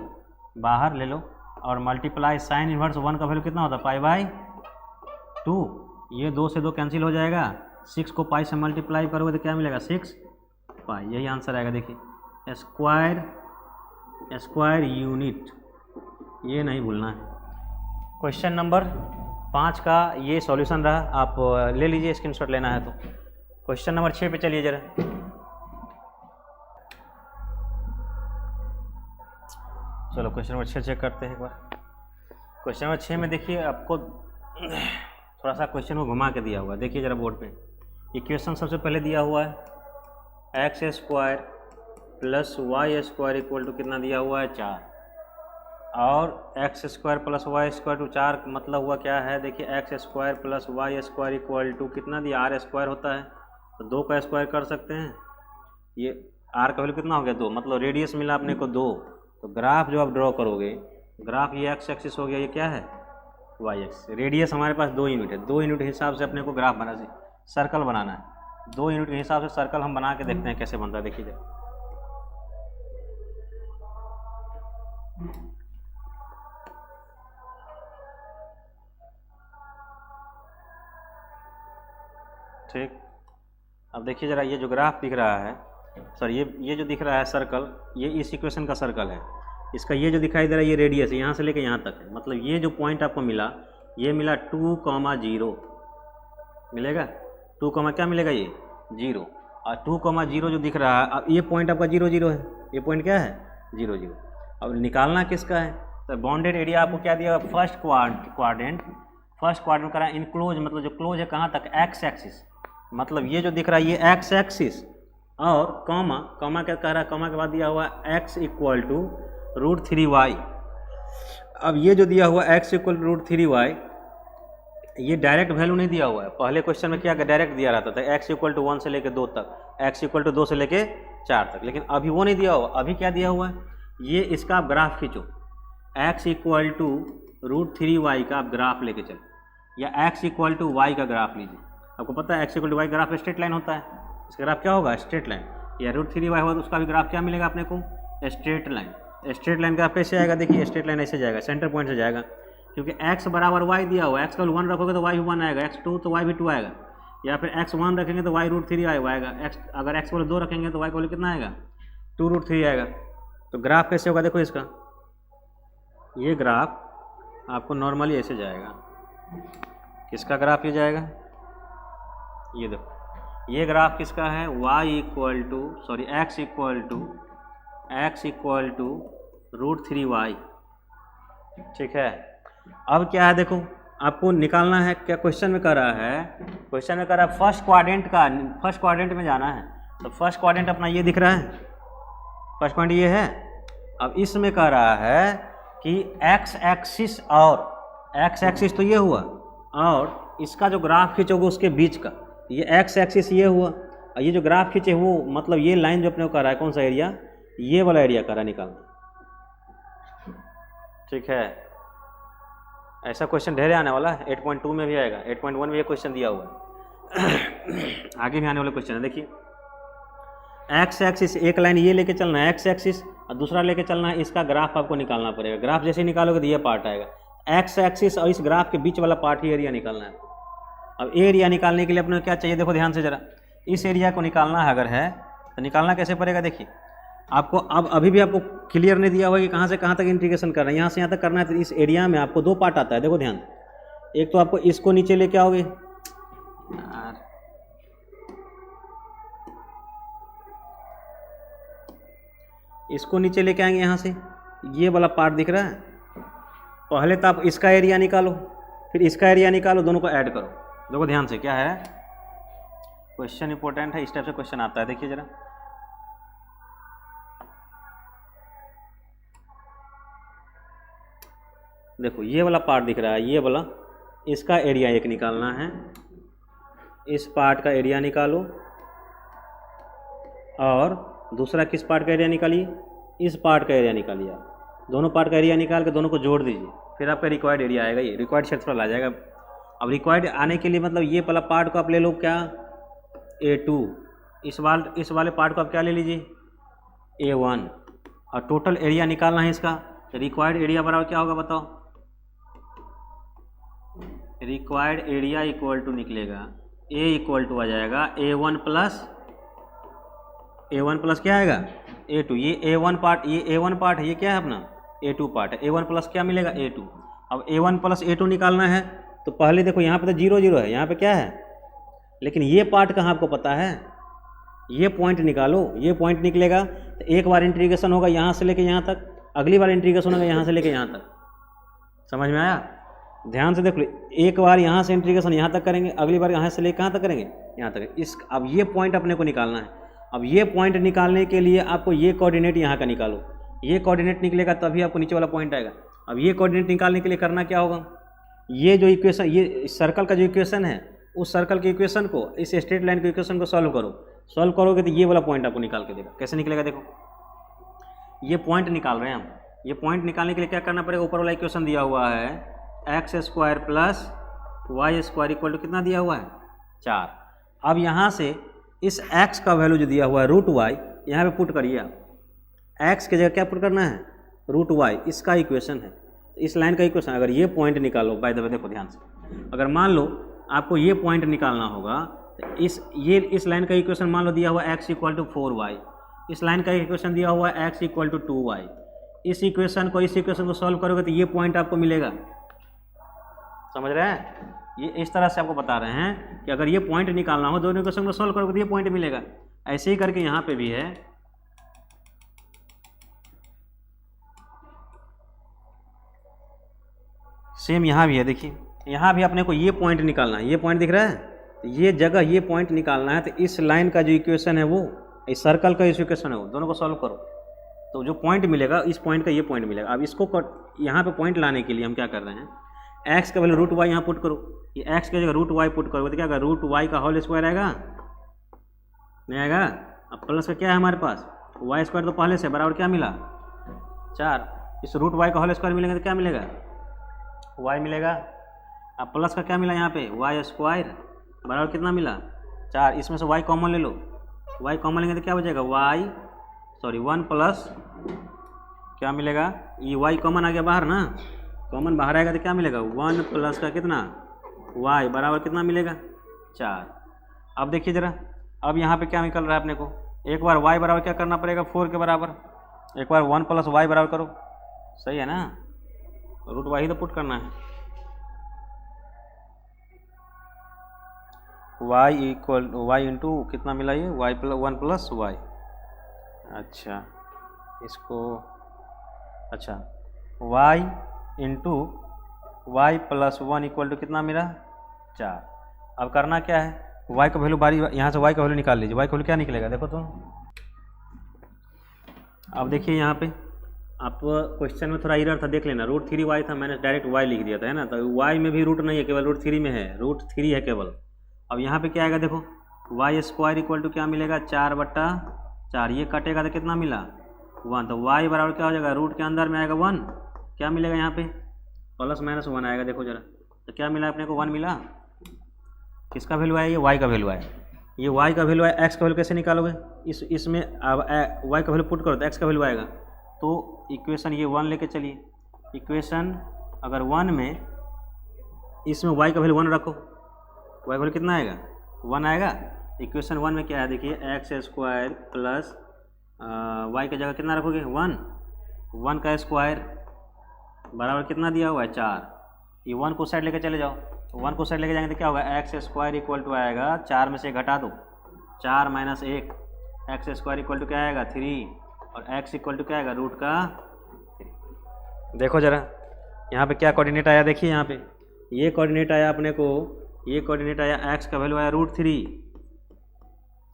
बाहर ले लो, और मल्टीप्लाई साइन इनवर्स 1 का वैल्यू कितना होता है पाई/2, ये 2 से 2 कैंसिल हो जाएगा, 6 को पाई से मल्टीप्लाई करोगे तो क्या मिलेगा 6 पाई, यही आंसर आएगा। देखिए स्क्वायर यूनिट, ये नहीं भूलना है। क्वेश्चन नंबर 5 का ये सॉल्यूशन रहा, आप ले लीजिए स्क्रीनशॉट लेना है तो। क्वेश्चन नंबर 6 पे चलिए जरा, चलो क्वेश्चन नंबर 6 चेक करते हैं एक बार। क्वेश्चन नंबर 6 में देखिए आपको थोड़ा सा क्वेश्चन को घुमा के दिया हुआ है, देखिए जरा बोर्ड पे, इक्वेशन सबसे पहले दिया हुआ है x square plus Y square equal to कितना दिया हुआ है 4, और X square plus Y square to 4 मतलब हुआ क्या है देखिए x square plus Y square equal to कितना दिया आर स्क्वायर होता है, तो 2 का स्क्वायर कर सकते हैं, ये आर का वैल्यू कितना हो गया 2, मतलब रेडियस मिला अपने को 2, तो ग्राफ जो आप ड्रॉ करोगे, ग्राफ ये एक्स एक्सिस हो गया, ये क्या है वाई एक्स, रेडियस हमारे पास 2 यूनिट है, 2 यूनिट के हिसाब से अपने को ग्राफ बनाना है, सर्कल बनाना है, 2 यूनिट के हिसाब से सर्कल हम बना के देखते हैं कैसे बनता है। देखिए ठीक। अब देखिए ज़रा, ये जो ग्राफ दिख रहा है सर, ये जो दिख रहा है सर्कल, ये इस इक्वेशन का सर्कल है। इसका ये जो दिखाई दे रहा है ये रेडियस है, यहाँ से लेके यहाँ तक है। मतलब ये जो पॉइंट आपको मिला, ये मिला 2,0 मिलेगा। 2, क्या मिलेगा, ये 0। और 2,0 जो दिख रहा है, अब ये पॉइंट आपका 0, 0 है। ये पॉइंट क्या है, 0, 0। अब निकालना किसका है, तो बाउंडेड एरिया आपको क्या दिया, फर्स्ट क्वाड्रेंट करा इनक्लोज, मतलब जो क्लोज है कहाँ तक, एक्स एक्सिस। मतलब ये जो दिख रहा है ये एक्स एक्सिस, और कॉमा क्या कह रहा है, कॉमा के बाद दिया हुआ x इक्वल टू √3y। अब ये जो दिया हुआ x इक्वल टू √3y, ये डायरेक्ट वैल्यू नहीं दिया हुआ है। पहले क्वेश्चन में क्या डायरेक्ट दिया रहता था, x इक्वल टू 1 से लेके 2 तक, x इक्वल टू 2 से लेके 4 तक। लेकिन अभी वो नहीं दिया हुआ। अभी क्या दिया हुआ है, ये इसका आप ग्राफ खींचो, x इक्वल टू √3y का आप ग्राफ लेके चलो, या x इक्वल टू y का ग्राफ लीजिए। आपको पता है x equal to y graph straight line होता है, इसका ग्राफ क्या होगा, स्ट्रेट लाइन। या √3y होगा तो उसका भी ग्राफ क्या मिलेगा अपने को, straight line. Straight line graph कैसे आएगा, देखिए स्ट्रेट लाइन ऐसे जाएगा, सेंटर पॉइंट से जाएगा, क्योंकि x बराबर y दिया हुआ है। x का 1 रखोगे तो y भी 1 आएगा, x 2 तो y भी 2 आएगा, या फिर x 1 रखेंगे तो y √3 आएगा। अगर x को 2 रखेंगे तो y को कितना आएगा, 2√3 आएगा। तो ग्राफ कैसे होगा, देखो इसका, ये ग्राफ आपको नॉर्मली ऐसे जाएगा। किसका ग्राफ ये जाएगा, ये देखो, ये ग्राफ किसका है, x इक्वल टू √3y। ठीक है। अब क्या है, देखो आपको निकालना है, क्या क्वेश्चन में कह रहा है, फर्स्ट क्वाड्रेंट में जाना है। तो फर्स्ट क्वाड्रेंट अपना ये दिख रहा है, फर्स्ट पॉइंट ये है। अब इसमें कह रहा है कि x एक्सिस तो ये हुआ, और इसका जो ग्राफ खींचोगे उसके बीच का, ये x एक्सिस ये हुआ, और ये जो ग्राफ खींचे वो मतलब ये लाइन जो अपने को कर रहा है, कौन सा एरिया, ये वाला एरिया कर रहा है निकालना। ठीक है। ऐसा क्वेश्चन ढेर आने वाला है, 8.2 में भी आएगा, 8.1 में ये क्वेश्चन दिया हुआ है। आगे भी आने वाले क्वेश्चन है। देखिए x एक्सिस, एक लाइन ये लेके चलना है x एक्सिस, और दूसरा लेके चलना है, इसका ग्राफ आपको निकालना पड़ेगा। ग्राफ जैसे निकालोगे तो ये पार्ट आएगा, x एक्सिस और इस ग्राफ के बीच वाला पार्ट ही एरिया निकालना है। अब एरिया निकालने के लिए अपने क्या चाहिए, देखो ध्यान से ज़रा, इस एरिया को निकालना है अगर है तो निकालना कैसे पड़ेगा। देखिए आपको अब अभी भी आपको क्लियर नहीं दिया हुआ कि कहाँ से कहाँ तक इंटीग्रेशन करना है, यहाँ से यहाँ तक करना है। तो इस एरिया में आपको 2 पार्ट आता है, देखो ध्यान। एक तो आपको इसको नीचे लेके आओगे, इसको नीचे लेके आएंगे यहाँ से, ये वाला पार्ट दिख रहा है। पहले तो आप इसका एरिया निकालो, फिर इसका एरिया निकालो, दोनों को ऐड करो। देखो ध्यान से, क्या है क्वेश्चन इंपॉर्टेंट है, इस टाइप से क्वेश्चन आता है। देखिए जरा, देखो ये वाला पार्ट दिख रहा है, ये वाला, इसका एरिया एक निकालना है, इस पार्ट का एरिया निकालो, और दूसरा किस पार्ट का एरिया निकालिए, इस पार्ट का एरिया निकालिए। आप दोनों पार्ट का एरिया निकाल के दोनों को जोड़ दीजिए, फिर आपका रिक्वायर्ड एरिया आएगा, ये रिक्वायर्ड क्षेत्रफल आ जाएगा। अब रिक्वायर्ड आने के लिए मतलब ये वाला पार्ट को आप ले लो क्या, A2, इस वाले पार्ट को आप क्या ले लीजिए, A1, और टोटल एरिया निकालना है इसका। रिक्वायर्ड एरिया बराबर क्या होगा बताओ, रिक्वायर्ड एरिया इक्वल टू निकलेगा, A इक्वल टू आ जाएगा A1 प्लस क्या आएगा, A2। ये A1 पार्ट है, ये क्या है अपना A2 पार्ट है। A1 प्लस क्या मिलेगा, A2। अब A1 प्लस A2 निकालना है, तो पहले देखो यहाँ पे तो 0, 0 है, यहाँ पे क्या है, लेकिन ये पार्ट कहाँ आपको पता है, ये पॉइंट निकालो। ये पॉइंट निकलेगा तो एक बार इंटीग्रेशन होगा यहाँ से लेके यहाँ तक, अगली बार इंटीग्रेशन होगा यहाँ से लेके यहाँ तक। समझ में आया, ध्यान से देख लो, एक बार यहाँ से इंटीग्रेशन यहाँ तक करेंगे, अगली बार यहाँ से लेकर कहाँ तक करेंगे, यहाँ तक। अब ये पॉइंट अपने को निकालना है। अब ये पॉइंट निकालने के लिए आपको ये कोऑर्डिनेट यहाँ का निकालो, ये कोऑर्डिनेट निकलेगा तभी आपको नीचे वाला पॉइंट आएगा। अब ये कोऑर्डिनेट निकालने के लिए करना क्या होगा, ये जो इक्वेशन, ये सर्कल का जो इक्वेशन है, उस सर्कल के इक्वेशन को, इस स्ट्रेट लाइन के इक्वेशन को सॉल्व करो। सॉल्व करोगे तो ये वाला पॉइंट आपको निकाल के देगा। कैसे निकलेगा, देखो ये पॉइंट निकाल रहे हैं हम। ये पॉइंट निकालने के लिए क्या करना पड़ेगा, ऊपर वाला इक्वेशन दिया हुआ है x² plus y² equal to कितना दिया हुआ है, 4। अब यहाँ से इस x का वैल्यू जो दिया हुआ है √y, यहाँ पे पुट करिए आप। x की जगह क्या पुट करना है, √y, इसका इक्वेशन है, इस लाइन का इक्वेशन। अगर ये पॉइंट निकालो, बाय द वे देखो ध्यान से, अगर मान लो आपको ये पॉइंट निकालना होगा, तो इस लाइन का इक्वेशन मान लो दिया हुआ x इक्वल टू 4y, इस लाइन का इक्वेशन दिया हुआ है x इक्वल टू 2y। इस इक्वेशन को सॉल्व करोगे तो ये पॉइंट आपको मिलेगा। समझ रहे हैं? ये इस तरह से आपको बता रहे हैं कि अगर ये पॉइंट निकालना हो दोनों इक्वेशन को सॉल्व करोगे तो ये पॉइंट मिलेगा। ऐसे ही करके यहाँ पे भी है, सेम यहाँ भी है। देखिए यहाँ भी अपने को ये पॉइंट निकालना है, ये पॉइंट दिख रहा है, तो ये जगह ये पॉइंट निकालना है। तो इस लाइन का जो इक्वेशन है वो, इस सर्कल का जो इक्वेशन है वो, दोनों को सॉल्व करो तो जो पॉइंट मिलेगा इस पॉइंट का ये पॉइंट मिलेगा। अब इसको यहाँ पे पॉइंट लाने के लिए हम क्या कर रहे हैं, x का वैल्यू रूट वाई यहाँ पुट करो। ये x की जगह रूट वाई पुट करोगे तो क्या होगा, रूट वाई का होल स्क्वायर आएगा, नहीं आएगा। अब प्लस का क्या है हमारे पास, वाई स्क्वायर तो पहले से बराबर क्या मिला 4, इस रूट वाई का होल स्क्वायर मिलेगा तो क्या मिलेगा y मिलेगा। अब प्लस का क्या मिला यहाँ पे, वाई स्क्वायर बराबर कितना मिला 4, इसमें से y कॉमन ले लो, y कॉमन लेंगे तो क्या बचेगा 1 प्लस क्या मिलेगा, ये y कॉमन आ गया बाहर ना, कॉमन बाहर आएगा तो क्या मिलेगा 1 प्लस का कितना y बराबर कितना मिलेगा 4। अब देखिए ज़रा, अब यहाँ पे क्या निकल रहा है अपने को, एक बार y बराबर क्या करना पड़ेगा 4 के बराबर, एक बार 1 प्लस y बराबर करो, सही है ना, रूट वाई ही तो पुट करना है। y इंटू कितना मिला ये y 1 प्लस y, अच्छा इसको, अच्छा y into Y plus 1 equal to कितना मिला 4। अब करना क्या है, y का वैल्यू बारी यहाँ से y का वैल्यू निकाल लीजिए, y का वैल्यू क्या निकलेगा देखो तो। अब देखिए यहाँ पे आप क्वेश्चन में थोड़ा एरर था, देख लेना, √3y था, मैंने डायरेक्ट y लिख दिया था, है ना, तो y में भी रूट नहीं है, केवल √3 में है, √3 है केवल। अब यहाँ पे क्या आएगा देखो, वाई स्क्वायर इक्वल टू क्या मिलेगा 4/4, ये कटेगा तो कितना मिला 1, तो y बराबर क्या हो जाएगा, रूट के अंदर में आएगा 1, क्या मिलेगा यहाँ पे प्लस माइनस 1 आएगा, देखो जरा, तो क्या मिला अपने को 1 मिला, किसका वैल्यू आया, ये y का वैल्यू आया, ये y का वैल्यू आया। x का वैल्यू कैसे निकालोगे, इसमें अब y का वैल्यू पुट करो तो x का वैल्यू आएगा, तो इक्वेशन ये 1 लेके चलिए, इक्वेशन अगर 1 में इसमें y का वैल्यू 1 रखो, y का वैल्यू कितना आएगा 1 आएगा। इक्वेशन 1 में क्या है देखिए, x स्क्वायर प्लस y की जगह कितना रखोगे 1 का स्क्वायर बराबर कितना दिया हुआ है 4, ये 1 को साइड लेके चले जाओ, 1 को साइड लेके जाएंगे तो क्या होगा, x स्क्वायर इक्वल टू आएगा 4 में से घटा दो, 4 minus 1, x square equal to क्या आएगा 3, और x इक्वल टू क्या आएगा रूट का 3। देखो जरा यहाँ पे क्या कोऑर्डिनेट आया, देखिए यहाँ पे ये कोऑर्डिनेट आया अपने को, ये कोऑर्डिनेट आया, x का वैल्यू आया √3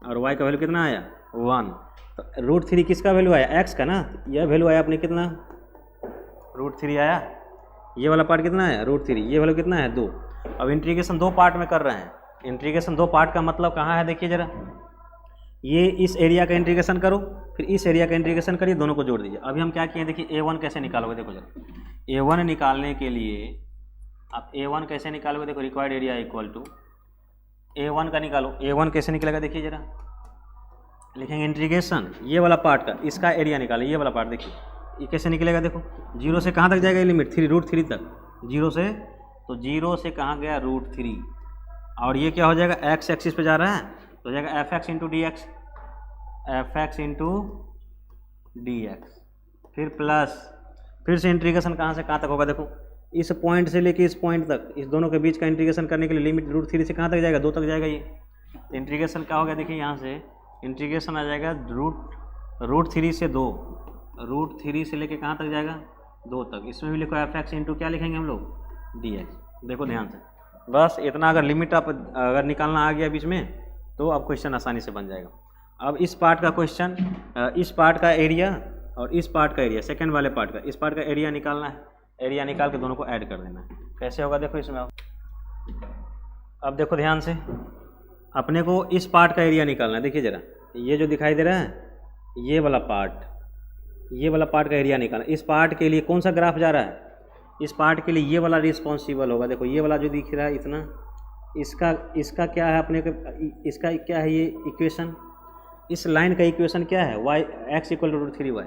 और y का वैल्यू कितना आया 1, तो √3 किसका वैल्यू आया x का ना, यह वैल्यू आया अपने कितना √3 आया, ये वाला पार्ट कितना है √3, ये वैल्यू कितना है 2। अब इंटीग्रेशन 2 पार्ट में कर रहे हैं, इंटीग्रेशन 2 पार्ट का मतलब कहाँ है देखिए जरा, ये इस एरिया का इंटीग्रेशन करो, फिर इस एरिया का इंटीग्रेशन करिए, दोनों को जोड़ दीजिए। अभी हम क्या किए देखिए, a1 कैसे निकालोगे, देखो जरा a1 निकालने के लिए आप a1 कैसे निकालोगे, देखो required area equal to a1 का निकालो, a1 कैसे निकलेगा देखिए जरा, लिखेंगे इंटीग्रेशन ये वाला पार्ट का, इसका एरिया निकालो, ये वाला पार्ट देखिए ये कैसे निकलेगा, देखो 0 से कहाँ तक जाएगा ये लिमिट, √3 तक, 0 से, तो 0 से कहाँ गया √3, और ये क्या हो जाएगा x एक्सिस पे जा रहा है तो हो जाएगा fx इंटू dx, फिर प्लस, फिर से इंटीग्रेशन कहाँ से कहाँ तक होगा, देखो इस पॉइंट से लेके इस पॉइंट तक, इस दोनों के बीच का इंटीग्रेशन करने के लिए लिमिट √3 से कहाँ तक जाएगा 2 तक जाएगा। ये इंटीग्रेशन क्या हो गया देखिए, यहाँ से इंटीग्रेशन आ जाएगा √3 से 2, √3 से लेके कहाँ तक जाएगा 2 तक, इसमें भी लिखो fx इंटू क्या लिखेंगे हम लोग dx। देखो ध्यान से, बस इतना अगर लिमिट आप अगर निकालना आ गया बीच में तो अब क्वेश्चन आसानी से बन जाएगा। अब इस पार्ट का क्वेश्चन, इस पार्ट का एरिया और इस पार्ट का एरिया, सेकंड वाले पार्ट का, इस पार्ट का एरिया निकालना है, एरिया निकाल के दोनों को ऐड कर देना है। कैसे होगा देखो इसमें, अब देखो ध्यान से, अपने को इस पार्ट का एरिया निकालना है। देखिए ज़रा ये जो दिखाई दे रहा है ये वाला पार्ट, ये वाला पार्ट का एरिया निकालना। इस पार्ट के लिए कौन सा ग्राफ जा रहा है, इस पार्ट के लिए ये वाला रिस्पॉन्सिबल होगा। देखो ये वाला जो दिख रहा है इतना, इसका क्या है अपने को, इसका क्या है ये इक्वेशन, इस लाइन का इक्वेशन क्या है x इक्वल टू √3y।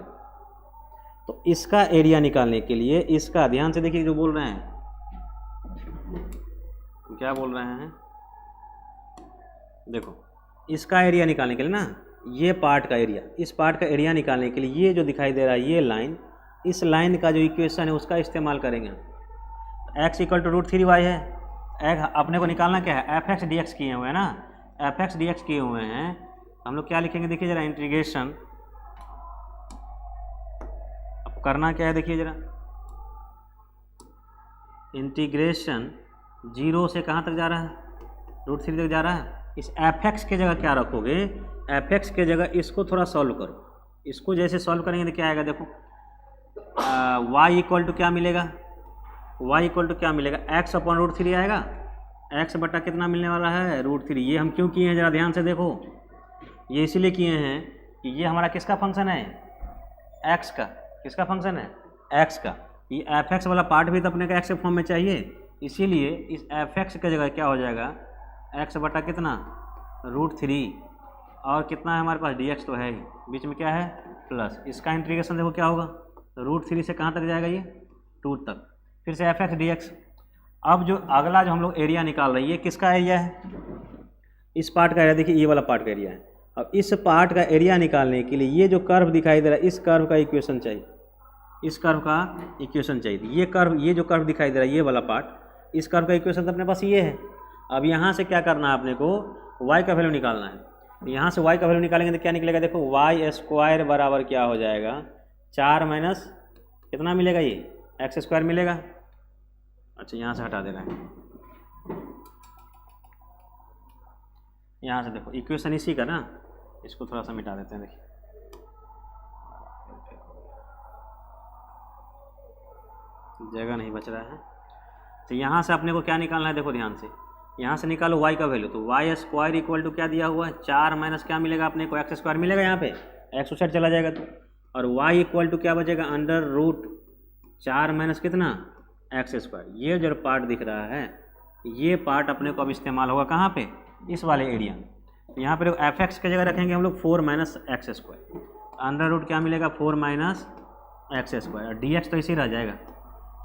तो इसका एरिया निकालने के लिए इसका ध्यान से देखिए जो बोल रहे हैं, क्या बोल रहे हैं, देखो इसका एरिया निकालने के लिए ना, ये पार्ट का एरिया, इस पार्ट का एरिया निकालने के लिए ये जो दिखाई दे रहा है ये लाइन, इस लाइन का जो इक्वेशन है उसका इस्तेमाल करेंगे। x इक्वल टू √3y है, अपने को निकालना क्या है, एफ एक्स डी एक्स किए हुए हैं ना, एफ एक्स डी एक्स किए हुए हैं, हम लोग क्या लिखेंगे देखिए जरा, इंटीग्रेशन, अब करना क्या है देखिए जरा, इंटीग्रेशन 0 से कहाँ तक जा रहा है, √3 तक जा रहा है। इस एफ एक्स के जगह क्या रखोगे, एफ एक्स के जगह इसको थोड़ा सॉल्व करो, इसको जैसे सॉल्व करेंगे तो क्या आएगा देखो, y इक्वल टू क्या मिलेगा, y इक्वल टू क्या मिलेगा, x अपॉन √3 आएगा, x बटा कितना मिलने वाला है, √3। ये हम क्यों किए हैं जरा ध्यान से देखो, ये इसीलिए किए हैं कि ये हमारा किसका फंक्शन है, x का, किसका फंक्शन है, x का। ये एफ एक्स वाला पार्ट भी तो अपने का x के फॉर्म में चाहिए, इसीलिए इस एफ एक्स की जगह क्या हो जाएगा, x बटा कितना, √3, और कितना है हमारे पास, dx तो है ही, बीच में क्या है प्लस, इसका इंटीग्रेशन देखो क्या होगा, √3 से कहाँ तक जाएगा ये, 2 तक, फिर से एफ एक्स डी एक्स। अब जो अगला जो हम लोग एरिया निकाल रहे हैं ये किसका एरिया है, इस पार्ट का एरिया, देखिए ये वाला पार्ट का एरिया है। अब इस पार्ट का एरिया निकालने के लिए ये जो कर्व दिखाई दे रहा है, इस कर्व का इक्वेशन चाहिए, इस कर्व का इक्वेशन चाहिए। ये कर्व, ये जो कर्व दिखाई दे रहा है ये वाला पार्ट, इस कर्व का इक्वेशन तो अपने पास ये है। अब यहाँ से क्या करना है अपने को, y का वैल्यू निकालना है। तो यहाँ से y का वैल्यू निकालेंगे तो क्या निकलेगा देखो, y² बराबर क्या हो जाएगा, 4 माइनस कितना मिलेगा, ये x² मिलेगा। अच्छा यहाँ से हटा दे रहे हैं, यहाँ से देखो इक्वेशन इसी का ना, इसको थोड़ा सा मिटा देते हैं, देखिए जगह नहीं बच रहा है। तो यहाँ से अपने को क्या निकालना है देखो ध्यान से, यहाँ से निकालो y का वैल्यू, तो y² इक्वल टू क्या दिया हुआ है, 4 माइनस क्या मिलेगा अपने को, x² मिलेगा, यहाँ पे x उस साइड चला जाएगा तो, और y इक्वल टू क्या बचेगा, √4 माइनस कितना, x²। ये जो पार्ट दिख रहा है ये पार्ट अपने को अब इस्तेमाल होगा कहाँ पे, इस वाले एरिया में। तो यहाँ पर एफ एक्स की जगह रखेंगे हम लोग 4 माइनस x², अंडर क्या मिलेगा, 4 माइनस x², और dx तो इसी रह जाएगा।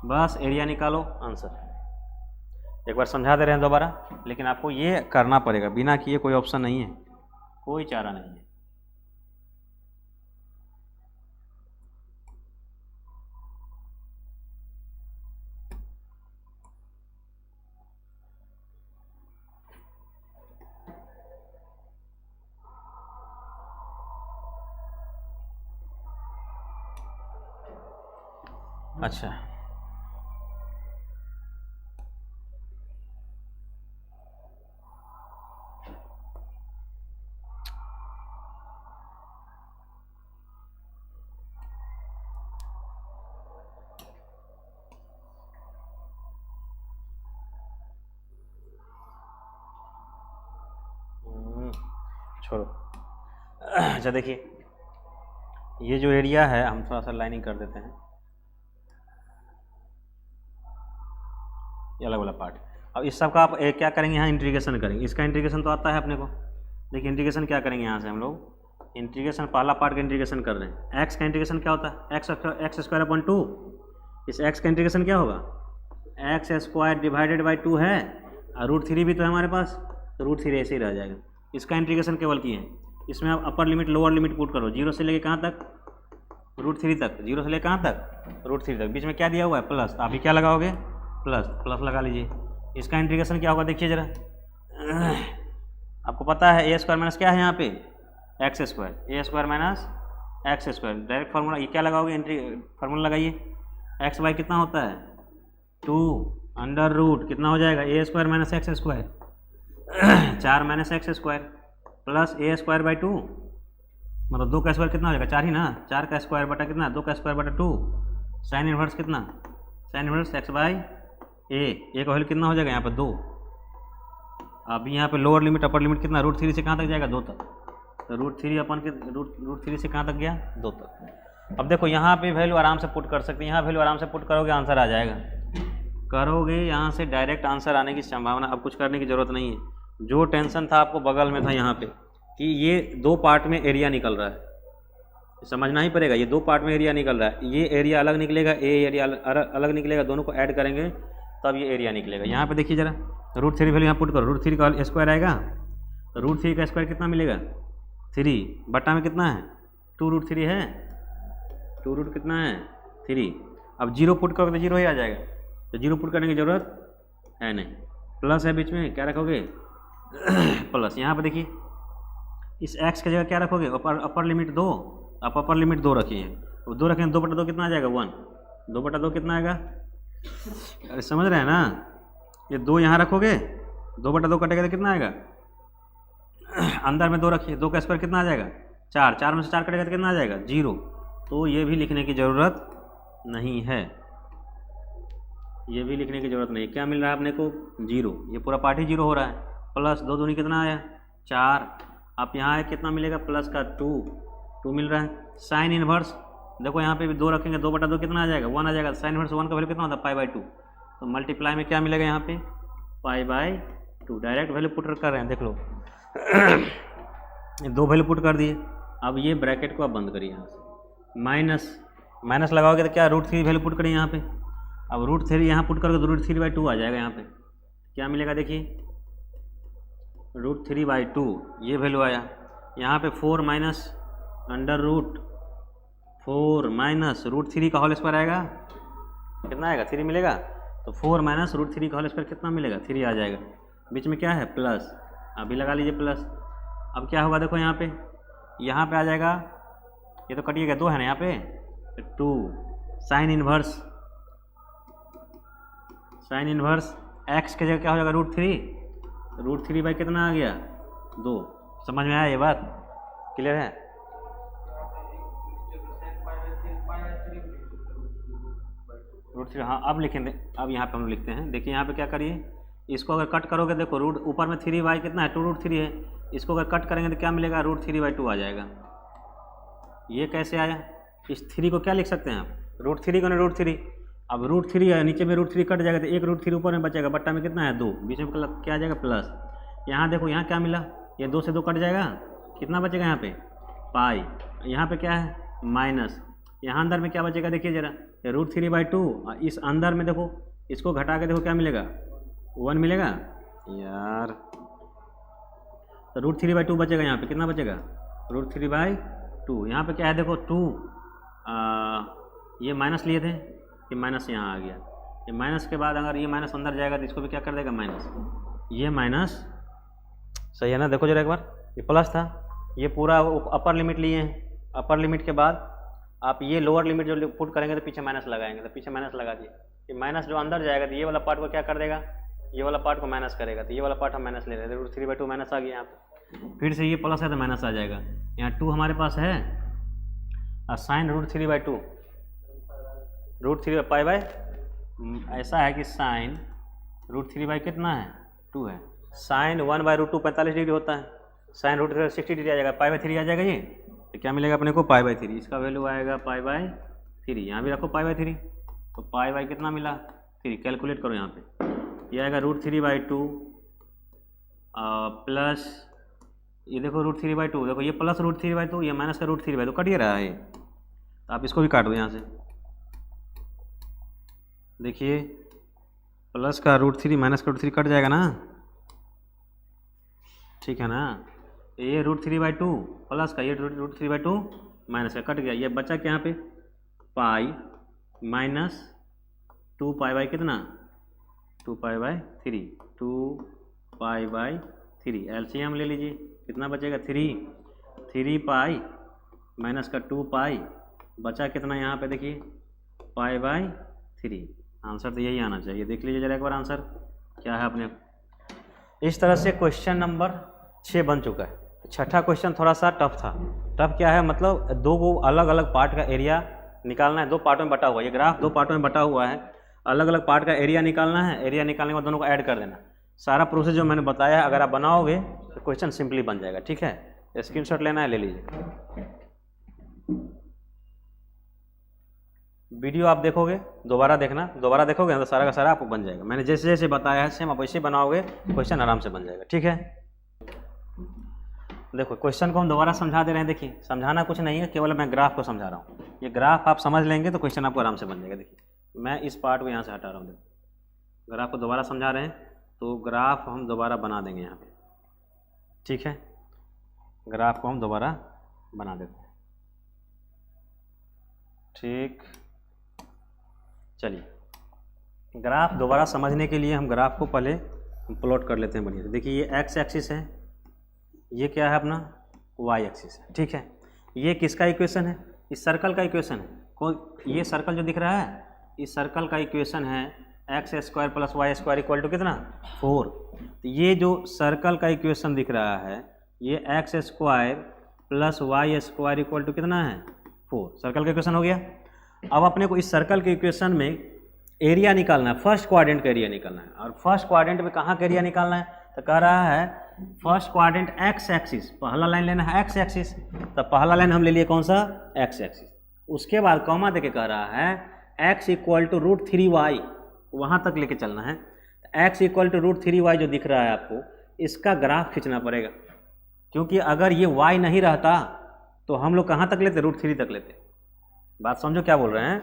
बस एरिया निकालो, आंसर। एक बार समझा दे रहे हैं दोबारा, लेकिन आपको ये करना पड़ेगा, बिना किए कोई ऑप्शन नहीं है, कोई चारा नहीं है। अच्छा छोड़ो। अच्छा देखिए ये जो एरिया है, हम थोड़ा सा लाइनिंग कर देते हैं, ये अलग वाला पार्ट। अब इस सब का आप क्या करेंगे, यहाँ इंटीग्रेशन करेंगे। इसका इंटीग्रेशन तो आता है अपने को, देखिए इंटीग्रेशन क्या करेंगे, यहाँ से हम लोग इंटीग्रेशन, पहला पार्ट का इंटीग्रेशन कर रहे हैं। एक्स का इंटीग्रेशन क्या होता है, x² अपॉन 2, इस x का इंटीग्रेशन क्या होगा, x² डिवाइडेड बाई 2 है, और √3 भी तो है हमारे पास, तो √3 ऐसे ही रह जाएगा। इसका इंटीग्रेशन केवल किए हैं, इसमें आप अपर लिमिट लोअर लिमिट पुट करो, 0 से लेके कहाँ तक, √3 तक, 0 से लेके कहाँ तक, √3 तक, बीच में क्या दिया हुआ है प्लस, तो आप ही क्या लगाओगे, प्लस लगा लीजिए। इसका इंटीग्रेशन क्या होगा देखिए जरा, आपको पता है a² माइनस क्या है यहाँ पे, x², a² minus x², direct formula, ये क्या लगाओगे, फार्मूला लगाइए, x/y कितना होता है 2 अंडर रूट कितना हो जाएगा, a² minus x², 4 minus x² plus a² by 2, मतलब 2 का स्क्वायर कितना हो जाएगा, 4 ही ना, 4 का स्क्वायर बटा कितना, 2 का स्क्वायर बटा 2, साइन इनवर्स कितना, साइन इनवर्स x/a, का वैल्यू कितना हो जाएगा यहाँ पर 2। अभी यहाँ पे लोअर लिमिट अपर लिमिट कितना, √3 से कहाँ तक जाएगा, 2 तक, तो √3 अपन के √3 से कहाँ तक गया, 2 तक। अब देखो यहाँ पे वैल्यू आराम से पुट कर सकते हैं, यहाँ वैल्यू आराम से पुट करोगे आंसर आ जाएगा, करोगे यहाँ से डायरेक्ट आंसर आने की संभावना, अब कुछ करने की ज़रूरत नहीं है। जो टेंशन था आपको बगल में था यहाँ पे कि ये 2 पार्ट में एरिया निकल रहा है, समझना ही पड़ेगा, ये 2 पार्ट में एरिया निकल रहा है, ये एरिया अलग निकलेगा, ये एरिया अलग निकलेगा, दोनों को ऐड करेंगे तब ये एरिया निकलेगा। यहाँ पे देखिए जरा √3 वैल्यू यहाँ पुट करो, √3 का स्क्वायर आएगा तो √3 का स्क्वायर कितना मिलेगा 3 बटा में कितना है 2√3 है 2 रूट कितना है 3। अब जीरो पुट करोगे तो जीरो ही आ जाएगा, तो जीरो पुट करने की ज़रूरत है नहीं। प्लस है बीच में, क्या रखोगे प्लस। यहाँ पर देखिए इस x की जगह क्या रखोगे अपर लिमिट 2, आप अपर लिमिट 2 रखिए, तो 2 रखें 2/2 कितना आ जाएगा 1, 2/2 कितना आएगा, अरे समझ रहे हैं ना, ये 2 यहाँ रखोगे 2/2 कटेगा तो कितना आएगा, अंदर में 2 रखिए, 2 का स्क्वायर कितना आ जाएगा 4, 4 में से 4 कटेगा तो कितना आ जाएगा 0। तो ये भी लिखने की ज़रूरत नहीं है, ये भी लिखने की ज़रूरत नहीं। क्या मिल रहा है अपने को 0, ये पूरा पार्ट ही 0 हो रहा है। प्लस 2 दूनी कितना आया 4, आप यहाँ है कितना मिलेगा प्लस का 2 मिल रहा है। साइन इनवर्स देखो यहाँ पे भी 2 रखेंगे 2/2 कितना आ जाएगा 1 आ जाएगा। साइन इनवर्स 1 का वैल्यू कितना होता है π/2, तो मल्टीप्लाई में क्या मिलेगा यहाँ पे π/2। डायरेक्ट वैल्यू पुट कर रहे हैं, देख लो 2 वैल्यू पुट कर दिए। अब ये ब्रैकेट को आप बंद करिए, यहाँ से माइनस लगाओगे तो क्या √3 वैल्यू पुट करिए यहाँ पे। अब √3 यहाँ पुट करोगे तो √3/2 आ जाएगा। यहाँ पे क्या मिलेगा देखिए √3/2 ये वैल्यू आया। यहाँ पे 4 माइनस √3 का होल स्क्वायर आएगा, कितना आएगा 3 मिलेगा, तो 4 माइनस √3 का होल स्क्वायर कितना मिलेगा 3 आ जाएगा। बीच में क्या है प्लस, अभी लगा लीजिए प्लस। अब क्या होगा देखो यहाँ पे आ जाएगा, ये तो कटिएगा 2 है ना यहाँ पे 2। साइन इनवर्स x की जगह क्या हो जाएगा √3 बाई कितना आ गया 2। समझ में आया ये बात, क्लियर है। √3 हाँ अब लिखेंगे, अब यहाँ पे हम लिखते हैं। देखिए यहाँ पे क्या करिए, इसको अगर कट करोगे देखो रूट ऊपर में 3 कितना है 2√3 है, इसको अगर कट करेंगे तो क्या मिलेगा √3/2 आ जाएगा। ये कैसे आया, इस 3 को क्या लिख सकते हैं आप √3 को √3। अब √3 है नीचे में √3 कट जाएगा तो एक √3 ऊपर में बचेगा, बट्टा में कितना है 2, बीच में क्या आ जाएगा प्लस। यहाँ देखो यहाँ क्या मिला, ये 2 से 2 कट जाएगा, कितना बचेगा यहाँ पे पाई, यहाँ पे क्या है माइनस, यहाँ अंदर में क्या बचेगा देखिए ज़रा √3/2। इस अंदर में देखो इसको घटा के देखो क्या मिलेगा 1 मिलेगा यार, तो √3/2 बचेगा। यहाँ पे कितना बचेगा √3/2। यहाँ पे क्या है देखो 2 ये माइनस लिए थे, ये माइनस यहाँ आ गया। ये माइनस के बाद अगर ये माइनस अंदर जाएगा तो इसको भी क्या कर देगा माइनस, ये माइनस सही है ना। देखो जरा एक बार, ये प्लस था, ये पूरा अपर लिमिट लिए हैं, अपर लिमिट के बाद आप ये लोअर लिमिट जो पुट करेंगे तो पीछे माइनस लगाएंगे, तो पीछे माइनस लगा दिए। ये माइनस जो अंदर जाएगा तो ये वाला पार्ट को क्या कर देगा, ये वाला पार्ट को माइनस करेगा, तो ये वाला पार्ट हम माइनस ले रहे थे, √3/2 माइनस आ गया यहाँ पे। फिर से ये प्लस है तो माइनस आ जाएगा, यहाँ 2 हमारे पास है और साइन √3/2 √3 ऐसा है कि साइन √3 कितना है 2 है। साइन 1/√2 45 डिग्री होता है, साइन √3 60 डिग्री आ जाएगा, π/3 आ जाएगा। ये तो क्या मिलेगा अपने को π/3, इसका वैल्यू आएगा π/3। यहाँ भी रखो π/3, तो π कितना मिला 3, कैलकुलेट करो यहाँ पे, ये आएगा √3/2 प्लस ये देखो √3/2, देखो ये प्लस √3/2, ये माइनस का √3/2 कट ही रहा है, तो आप इसको भी काट दो यहाँ से। देखिए प्लस का √3 माइनस का √3 कट जाएगा ना, ठीक है ना। ये √3/2 प्लस का, ये √3/2 माइनस का कट गया, ये बचा क्या यहाँ पे पाई माइनस 2π कितना 2π/3, 2π/3 एलसीएम ले लीजिए, कितना बचेगा 3π माइनस का 2π बचा कितना यहाँ पे देखिए π/3। आंसर तो यही आना चाहिए, देख लीजिए जरा एक बार आंसर क्या है अपने। इस तरह से क्वेश्चन नंबर 6 बन चुका है। छठा क्वेश्चन थोड़ा सा टफ था। टफ क्या है, मतलब 2 को अलग अलग पार्ट का एरिया निकालना है, 2 पार्टों में बटा हुआ है, ये ग्राफ 2 पार्टों में बटा हुआ है, अलग अलग पार्ट का एरिया निकालना है, एरिया निकालने के बाद दोनों को ऐड कर देना। सारा प्रोसेस जो मैंने बताया है अगर आप बनाओगे तो क्वेश्चन सिंपली बन जाएगा, ठीक है। स्क्रीनशॉट लेना है ले लीजिए। वीडियो आप देखोगे, दोबारा देखोगे तो सारा का सारा आपको बन जाएगा। मैंने जैसे जैसे बताया है सेम आप वैसे बनाओगे, क्वेश्चन आराम से बन जाएगा, ठीक है। देखो क्वेश्चन को हम दोबारा समझा दे रहे हैं। देखिए समझाना कुछ नहीं है, केवल मैं ग्राफ को समझा रहा हूँ। ये ग्राफ आप समझ लेंगे तो क्वेश्चन आपको आराम से बन जाएगा। देखिए मैं इस पार्ट को यहाँ से हटा रहा हूँ, देखो ग्राफ को दोबारा समझा रहे हैं तो ग्राफ हम दोबारा बना देंगे यहाँ पे। ठीक है, ग्राफ को हम दोबारा बना देते हैं। ठीक, चलिए ग्राफ दोबारा समझने के लिए हम ग्राफ को पहले प्लॉट कर लेते हैं बढ़िया से। देखिए ये एक्स एक्सिस है, ये क्या है अपना वाई एक्सिस है। ठीक है, ये किसका इक्वेशन है? इस सर्कल का इक्वेशन है। ये सर्कल जो दिख रहा है, इस सर्कल का इक्वेशन है x square plus Y square equal to कितना 4। तो ये जो सर्कल का इक्वेशन दिख रहा है, ये X square plus Y square equal to कितना है 4। सर्कल का इक्वेशन हो गया। अब अपने को इस सर्कल के इक्वेशन में एरिया निकालना है, फर्स्ट क्वाड्रेंट का एरिया निकालना है। और फर्स्ट क्वाड्रेंट में कहाँ का एरिया निकालना है? तो कह रहा है फर्स्ट क्वाड्रेंट एक्स एक्सिस, पहला लाइन लेना है एक्स एक्सिस। तो पहला लाइन हम ले लिए कौन सा? X axis. उसके बाद कॉमा देके कह रहा है एक्स इक्वल टू √3y, वहाँ तक लेके चलना है। एक्स इक्वल टू √3y जो दिख रहा है आपको, इसका ग्राफ खींचना पड़ेगा, क्योंकि अगर ये y नहीं रहता तो हम लोग कहाँ तक लेते? √3 तक लेते। बात समझो क्या बोल रहे हैं।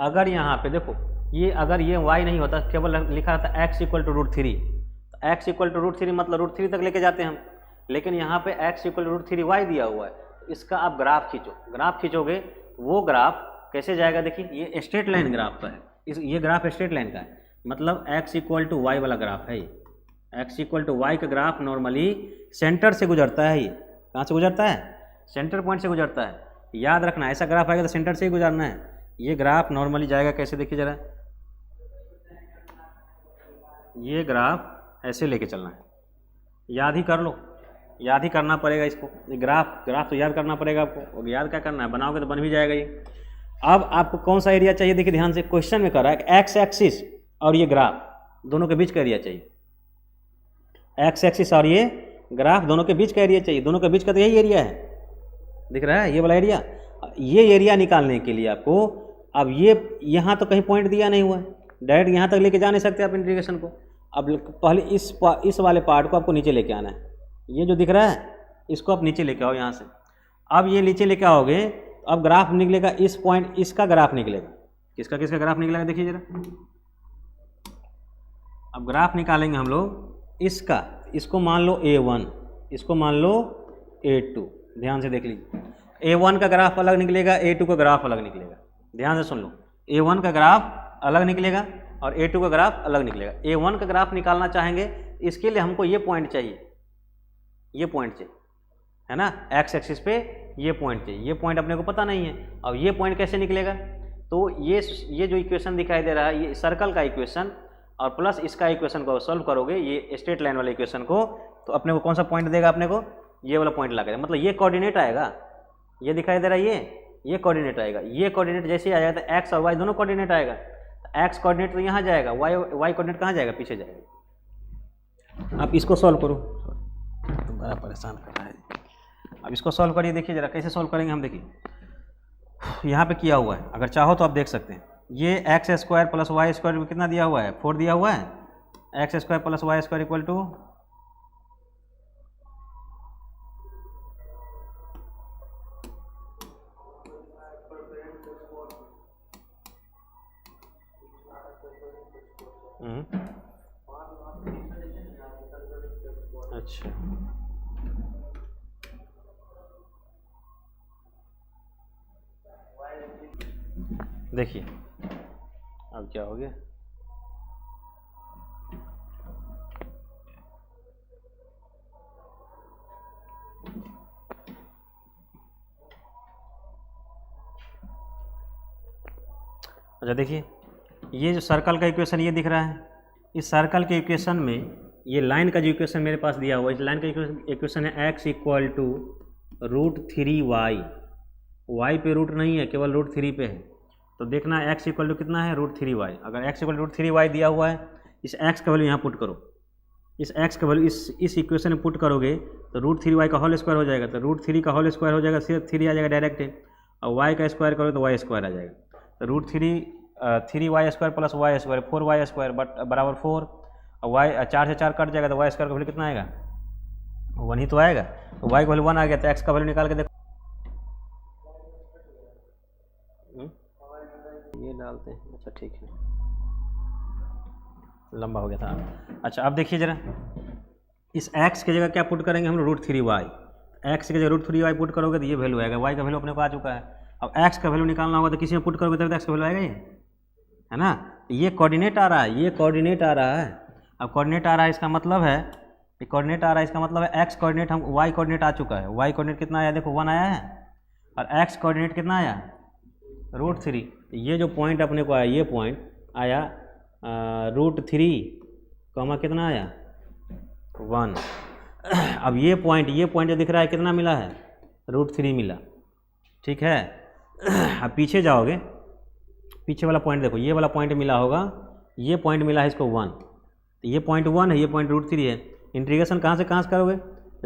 अगर यहाँ पे देखो, ये अगर ये y नहीं होता, केवल लिखा रहता x इक्वल टू √3, तो x इक्वल टू √3 मतलब √3 तक लेके जाते हैं हम। लेकिन यहाँ पे x इक्वल टू √3y दिया हुआ है, इसका आप ग्राफ खींचो। ग्राफ खींचोगे, वो ग्राफ कैसे जाएगा? देखिए ये स्ट्रेट लाइन ग्राफ का है, ये ग्राफ स्ट्रेट लाइन का है, मतलब x इक्वल टू वाई वाला ग्राफ है। x इक्वल टू वाई का ग्राफ नॉर्मली सेंटर से गुजरता है। ये कहाँ से गुजरता है? सेंटर पॉइंट से गुजरता है। याद रखना, ऐसा ग्राफ आएगा तो सेंटर से ही गुजरना है। ये ग्राफ नॉर्मली जाएगा कैसे? देखिए जरा, ये ग्राफ ऐसे लेके चलना है। याद ही कर लो, याद ही करना पड़ेगा इसको। ये ग्राफ तो याद करना पड़ेगा आपको, और याद क्या करना है, बनाओगे तो बन भी जाएगा ये। अब आपको कौन सा एरिया चाहिए? देखिए ध्यान से, क्वेश्चन में कर रहा है एक्स एक्सिस और ये ग्राफ दोनों के बीच का एरिया चाहिए। एक्स एक्सिस और ये ग्राफ दोनों के बीच का एरिया चाहिए। दोनों के बीच का तो यही एरिया है, दिख रहा है ये वाला एरिया। ये एरिया निकालने के लिए आपको, अब ये यहाँ तो कहीं पॉइंट दिया नहीं हुआ है, डायरेक्ट यहाँ तक लेके जा नहीं सकते आप इंटीग्रेशन को। अब पहले इस वाले पार्ट को आपको नीचे लेके आना है। ये जो दिख रहा है, इसको आप नीचे लेके आओ यहाँ से। अब ये नीचे लेके आओगे, अब ग्राफ निकलेगा इस पॉइंट, इसका ग्राफ निकलेगा। किसका ग्राफ निकलेगा? देखिए जरा, अब ग्राफ निकालेंगे हम लोग इसका। इसको मान लो A1, इसको मान लो A2। ध्यान से देख लीजिए, A1 का ग्राफ अलग निकलेगा, A2 का ग्राफ अलग निकलेगा। ध्यान से सुन लो, A1 का ग्राफ अलग निकलेगा और A2 का ग्राफ अलग निकलेगा। A1 का ग्राफ निकालना चाहेंगे, इसके लिए हमको ये पॉइंट चाहिए, ये पॉइंट चाहिए, है ना, एक्स एक्सिस पे ये पॉइंट चाहिए। ये पॉइंट अपने को पता नहीं है। अब ये पॉइंट कैसे निकलेगा? तो ये जो इक्वेशन दिखाई दे रहा है, ये सर्कल का इक्वेशन और प्लस इसका इक्वेशन को सॉल्व करोगे, ये स्ट्रेट लाइन वाले इक्वेशन को, तो अपने को कौन सा पॉइंट देगा? अपने को ये वाला पॉइंट लगा, मतलब ये कोऑर्डिनेट आएगा। ये दिखाई दे रहा है, ये कोऑर्डिनेट आएगा। ये कोऑर्डिनेट जैसे आ जाता है, एक्स और वाई दोनों कोऑर्डिनेट आएगा। एक्स कोऑर्डिनेट तो यहाँ जाएगा, वाई कोऑर्डिनेट कहाँ जाएगा? पीछे जाएगा। आप इसको सॉल्व करो, तुम बड़ा परेशान कर रहा है। अब इसको सॉल्व करिए, देखिए जरा कैसे सॉल्व करेंगे हम। देखिए यहाँ पे किया हुआ है, अगर चाहो तो आप देख सकते हैं। ये X square plus Y square में कितना दिया हुआ है? 4 दिया हुआ है। X square plus Y square equal to अच्छा, देखिए अब क्या हो गया। अच्छा देखिए, ये जो सर्कल का इक्वेशन ये दिख रहा है, इस सर्कल के इक्वेशन में ये लाइन का जो इक्वेशन मेरे पास दिया हुआ है, इस लाइन का इक्वेशन है x equal to √3y। y पे रूट नहीं है, केवल √3 पे है। तो देखना x इक्वल टू कितना है? √3y। अगर x इक्वल टू √3y दिया हुआ है, इस x का वैल्यू यहाँ पुट करो। इस x का वैल्यू इस इक्वेशन में पुट करोगे तो √3y का होल स्क्वायर हो जाएगा। तो √3 का होल स्क्वायर हो जाएगा, सिर्फ 3 आ जाएगा डायरेक्ट है। और y का स्क्वायर करोगे तो y स्क्वायर आ जाएगा। तो √3y square plus y square 4y square बराबर 4। और y 4 से 4 कट जाएगा, तो y स्क्वायर का वैल्यू कितना आएगा? 1 ही तो आएगा। तो y का वैल्यू 1 आ गया, तो x का वैल्यू निकाल के देखो। ये डालते हैं, अच्छा ठीक है, लंबा हो गया था। अच्छा अब देखिए जरा, इस x की जगह क्या पुट करेंगे हम √3y। x की जगह √3y पुट करोगे तो ये वैल्यू आएगा, y का वैल्यू अपने को आ चुका है। अब x का वैल्यू निकालना होगा तो किसी में पुट करोगे तब x का वैल्यू आएगा, ये है ना। ये कोऑर्डिनेट आ रहा है, ये कोऑर्डिनेट आ रहा है। अब कोऑर्डिनेट आ रहा है इसका मतलब है, ये कोऑर्डिनेट आ रहा है इसका मतलब है x कोऑर्डिनेट हम y कोऑर्डिनेट आ चुका है। y कोऑर्डिनेट कितना आया, देखो 1 आया है, और x कोऑर्डिनेट कितना आया √3। ये जो पॉइंट अपने को आया, ये पॉइंट आया √3 कॉमा कितना आया 1। अब ये पॉइंट जो दिख रहा है कितना मिला है √3 मिला, ठीक है। अब पीछे जाओगे, पीछे वाला पॉइंट देखो, ये वाला पॉइंट मिला होगा, ये पॉइंट मिला है इसको 1, तो ये पॉइंट 1 है, ये पॉइंट √3 है। इंटीग्रेशन कहाँ से करोगे,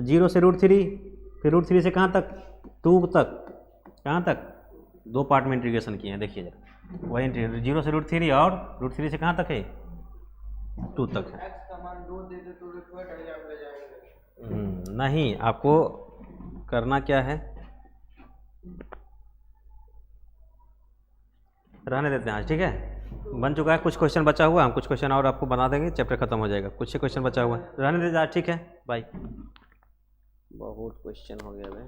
0 से √3, फिर √3 से कहाँ तक 2 तक, कहाँ तक 2 पार्ट में इंटीग्रेशन किए हैं, देखिए जरा वही इंटीग्रेशन 0 से √3 और √3 से कहाँ तक है 2 तक है। नहीं, आपको करना क्या है, रहने देते हैं आज, ठीक है। बन चुका है, कुछ क्वेश्चन बचा हुआ, हम कुछ क्वेश्चन और आपको बना देंगे, चैप्टर खत्म हो जाएगा। कुछ ही क्वेश्चन बचा हुआ है, रहने देते हैं आज, ठीक है। बाय। बहुत क्वेश्चन हो गया भाई।